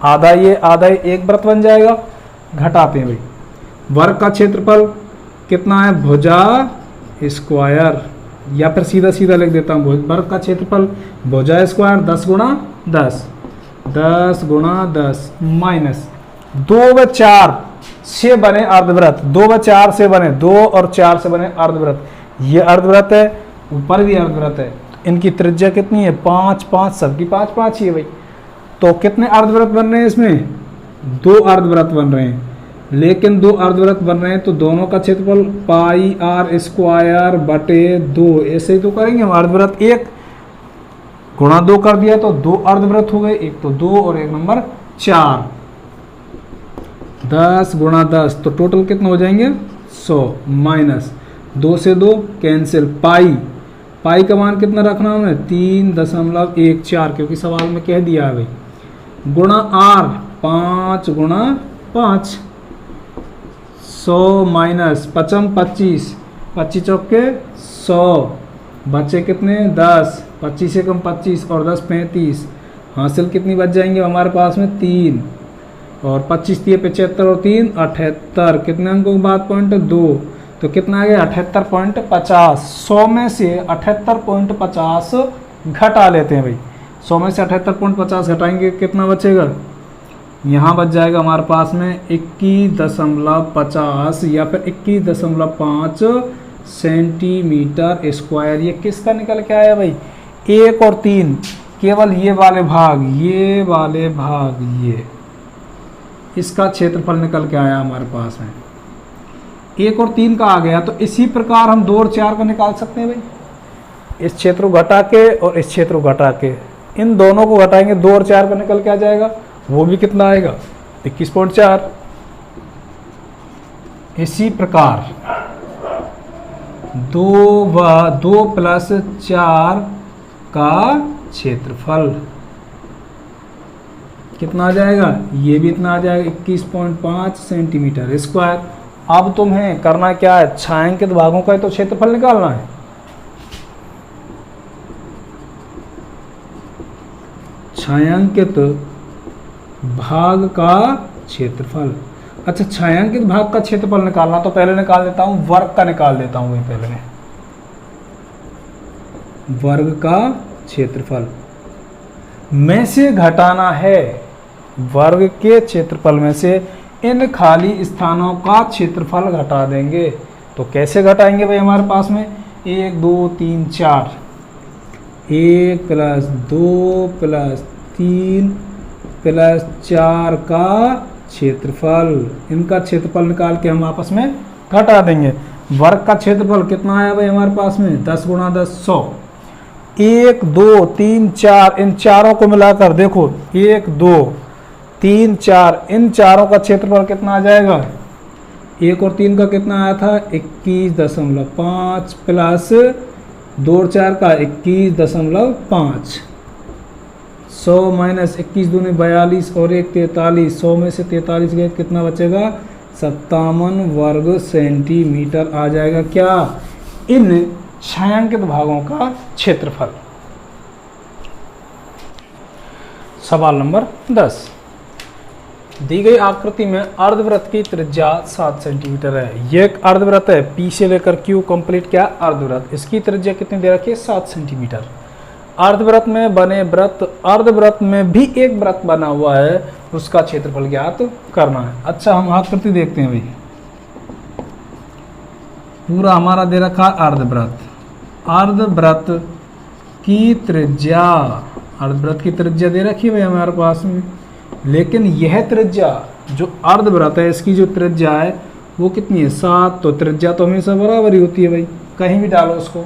आधा ये आधा ये, एक वृत्त बन जाएगा। घटाते हैं भाई, वर्ग का क्षेत्रफल कितना है, भुजा स्क्वायर, या फिर सीधा सीधा लिख देता हूँ, वर्ग का क्षेत्रफल भुजा स्क्वायर 10 × 10, 10 × 10 माइनस 2 व 4 से बने अर्धवृत्त, 2 व 4 से बने, 2 और 4 से बने अर्धवृत्त। ये अर्धवृत्त है, ऊपर भी अर्धवृत्त है, इनकी त्रिज्या कितनी है, 5 5, सबकी 5 5 ही है भाई। तो कितने अर्धवृत्त बन रहे हैं इसमें, 2 अर्धवृत्त बन रहे हैं, लेकिन 2 अर्धवृत्त बन रहे हैं तो दोनों का क्षेत्रफल πr²/2, ऐसे ही तो करेंगे हम। अर्धवृत्त 1 × 2 कर दिया तो 2 अर्धवृत्त हो गए, एक तो 2 और एक नंबर 4। 10 गुणा 10 तो टोटल कितना हो जाएंगे 100 माइनस 2 से 2 कैंसिल पाई का मान कितना रखना है 3.14 क्योंकि सवाल में कह दिया है भाई गुणा r 5 गुणा 5 100 माइनस 25 चौके 100 बचे कितने 10 25 से कम 25 और 10 35 हासिल कितनी बच जाएंगे हमारे पास में 3 और 25 दिए 75 और 3 78 कितने अंकों के बाद पॉइंट 2 तो कितना आ गया 78.50 100 में से 78.50 घटा लेते हैं भाई 100 में से 78.50 घटाएंगे कितना बचेगा यहाँ बच जाएगा हमारे पास में 21.50 या फिर 21.5 सेंटीमीटर स्क्वायर। ये किसका निकल के आया भाई 1 और 3 केवल ये वाले भाग ये इसका क्षेत्रफल निकल के आया हमारे पास में 1 और 3 का आ गया। तो इसी प्रकार हम 2 और 4 को निकाल सकते हैं भाई इस क्षेत्र को घटा के और इस क्षेत्र को घटा के इन दोनों को घटाएंगे 2 और 4 का निकल के आ जाएगा वो भी कितना आएगा 21.4। इसी प्रकार 2 प्लस 4 का क्षेत्रफल कितना आ जाएगा ये भी इतना आ जाएगा 21.5 सेंटीमीटर स्क्वायर। अब तुम्हें करना क्या है छायांकित भागों का तो क्षेत्रफल निकालना है। छायांकित भाग का क्षेत्रफल अच्छा छायांकित भाग का क्षेत्रफल निकालना तो पहले निकाल देता हूं वर्ग का निकाल देता हूं पहले मैं वर्ग का क्षेत्रफल में से घटाना है वर्ग के क्षेत्रफल में से इन खाली स्थानों का क्षेत्रफल घटा देंगे। तो कैसे घटाएंगे भाई हमारे पास में 1 2 3 4 1 प्लस 2 प्लस 3 प्लस 4 का क्षेत्रफल इनका क्षेत्रफल निकाल के हम आपस में घटा देंगे। वर्ग का क्षेत्रफल कितना आया भाई हमारे पास में 10 गुणा 10 100 1 2 3 4 इन चारों को मिलाकर देखो 1 2 3 4 इन चारों का क्षेत्रफल कितना आ जाएगा 1 और 3 का कितना आया था 21.5 प्लस 2 और 4 का 21.5 100 माइनस 21 दूनी 42 और 1 43 100 में से 43 गए कितना बचेगा 57 वर्ग सेंटीमीटर आ जाएगा क्या इन छायांकित भागों का क्षेत्रफल। सवाल नंबर 10 दी गई आकृति में अर्धवृत्त की त्रिज्या 7 सेंटीमीटर है। यह एक अर्धवृत्त है P से लेकर Q कंप्लीट क्या अर्धवृत्त इसकी त्रिज्या कितनी दे रखी है 7 सेंटीमीटर। अर्धवृत्त में बने वृत्त अर्धवृत्त में भी एक वृत्त बना हुआ है उसका क्षेत्रफल ज्ञात करना है। अच्छा हम आकृति देखते हैं भाई पूरा हमारा दे रखा अर्धवृत्त अर्धवृत्त की त्रिज्या दे रखी है भाई हमारे पास में लेकिन यह त्रिज्या जो अर्धवृत्त है इसकी जो त्रिज्या है वो कितनी है 7 तो त्रिज्या तो हमेशा बराबर ही होती है भाई कहीं भी डालो उसको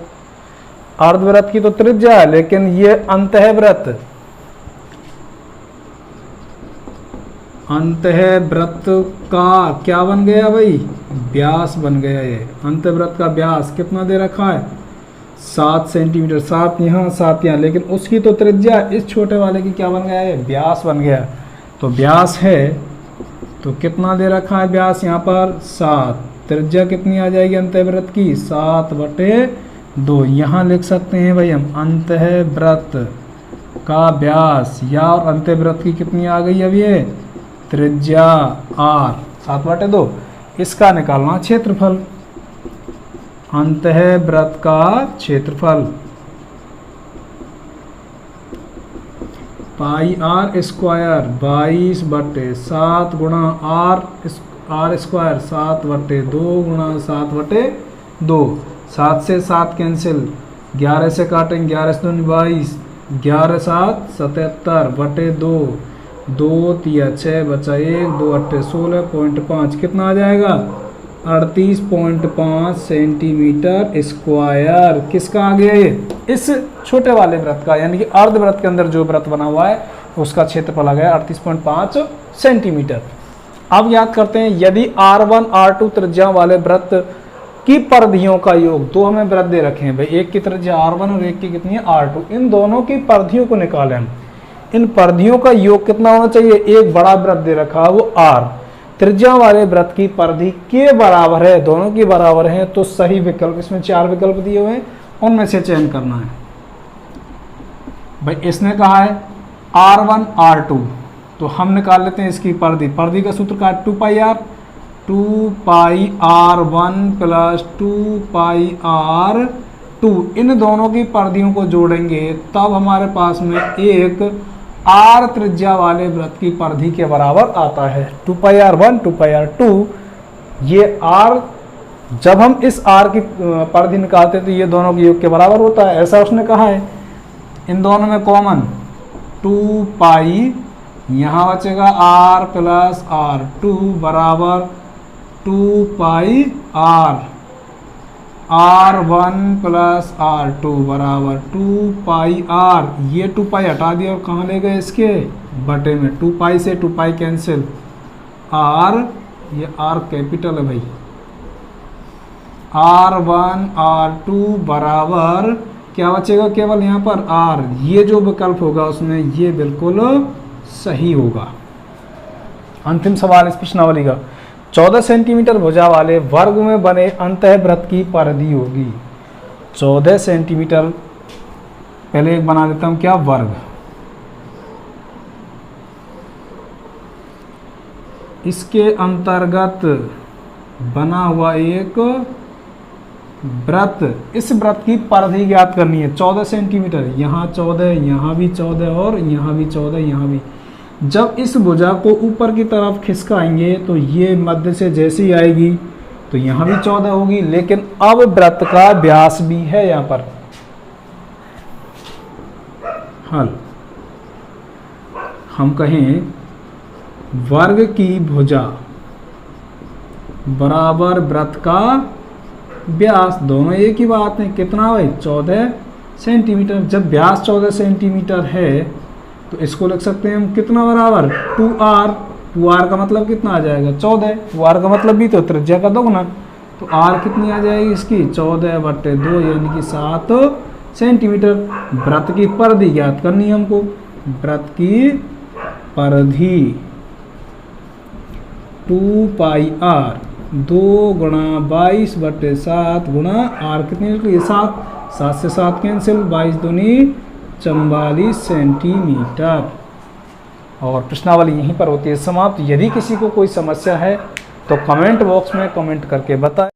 अर्धवृत्त की तो त्रिज्या है लेकिन ये अंतःवृत्त का क्या बन गया भाई व्यास बन गया। ये अंतःवृत्त का व्यास कितना दे रखा है 7 सेंटीमीटर 7 यहाँ 7 यहाँ लेकिन उसकी तो त्रिज्या इस छोटे वाले की क्या बन गया है व्यास बन गया। तो व्यास है तो कितना दे रखा है व्यास यहाँ पर 7 त्रिज्या कितनी आ जाएगी अंतःवृत्त की 7/2 यहाँ लिख सकते हैं भाई हम अंतःवृत्त का व्यास या और अंतःवृत्त की कितनी आ गई अब ये त्रिज्या r 7/2 इसका निकालना क्षेत्रफल अंतःवृत्त का क्षेत्रफल पाई r स्क्वायर 22/7 गुणा r स्क्वायर 7/2 गुणा 7/2 7 से 7 कैंसिल 11 से काटेंगे 11 से 22 11 7 77/2 2 3 6 बचा 1 2 8 16.5 कितना आ जाएगा 38.5 सेंटीमीटर स्क्वायर। किसका आ गया ये इस छोटे वाले वृत्त का यानी कि अर्धवृत्त के अंदर जो वृत्त बना हुआ है उसका क्षेत्रफल आ गया 38.5 सेंटीमीटर। अब याद करते हैं, यदि R1 R2 त्रिज्या वाले वृत्त की परिधियों का योग, दो हमें वृत्त दे रखे हैं भाई, एक की त्रिज्या R1 और एक की कितनी है R2, इन दोनों की परिधियों को निकालें हम। इन परिधियों का योग कितना होना चाहिए, एक बड़ा वृत्त दे रखा है वो R, त्रिज्या वाले वृत्त की परिधि के बराबर है, दोनों की बराबर है, तो सही विकल्प, इसमें 4 विकल्प दिए हुए हैं, उनमें से चयन करना है भाई। इसने कहा है R1 R2, तो हम निकाल लेते हैं इसकी परिधि। परिधि का सूत्र का 2 पाई R, 2 पाई R1 प्लस 2 पाई R2, इन दोनों की परिधियों को जोड़ेंगे तब हमारे पास में एक R त्रिज्या वाले वृत्त की परिधि के बराबर आता है। 2 पाई R1 2 पाई R2, ये R, जब हम इस R की परिधि निकालते हैं तो ये दोनों के योग के बराबर होता है, ऐसा उसने कहा है। इन दोनों में कॉमन 2 पाई, यहाँ बचेगा R प्लस R2 बराबर 2 पाई R, R1 प्लस R2 बराबर 2 पाई R, ये 2 पाई हटा दिया और कहाँ ले गए इसके बटे में, 2 पाई से 2 पाई कैंसिल, R, ये R कैपिटल है भाई, R1 R2 बराबर क्या बचेगा केवल यहाँ पर R, ये जो विकल्प होगा उसमें ये बिल्कुल सही होगा। अंतिम सवाल इस प्रश्नावली का, 14 सेंटीमीटर भुजा वाले वर्ग में बने अंतःवृत्त की परिधि होगी। 14 सेंटीमीटर, पहले एक बना देता हूं क्या, वर्ग, इसके अंतर्गत बना हुआ एक वृत्त, इस वृत्त की परिधि ज्ञात करनी है। 14 सेंटीमीटर, यहाँ 14, यहाँ भी 14 और यहाँ भी 14, यहाँ भी। जब इस भुजा को ऊपर की तरफ खिसकाएंगे तो ये मध्य से जैसे ही आएगी तो यहाँ भी 14 होगी, लेकिन अब वृत्त का व्यास भी है यहाँ पर। हल, हम कहें वर्ग की भुजा बराबर वृत्त का व्यास, दोनों एक ही बात है। कितना भाई, 14 सेंटीमीटर। जब व्यास 14 सेंटीमीटर है तो इसको लिख सकते हैं हम कितना बराबर, 2R। 2R का मतलब कितना आ जाएगा, 14। 2R का मतलब भी तो त्रिज्या का दोगुना, तो R कितनी आ जाएगी इसकी, 14/2 यानी कि 7 सेंटीमीटर। वृत्त की परिधि ज्ञात करनी है हमको, वृत्त की परिधि 2 पाई R, 2 गुणा 22/7 गुणा R कितनी निकली, 7, 7 से 7 कैंसिल, 22 दूनी 44 सेंटीमीटर। और प्रश्नावली यहीं पर होती है समाप्त। यदि किसी को कोई समस्या है तो कमेंट बॉक्स में कमेंट करके बताएं।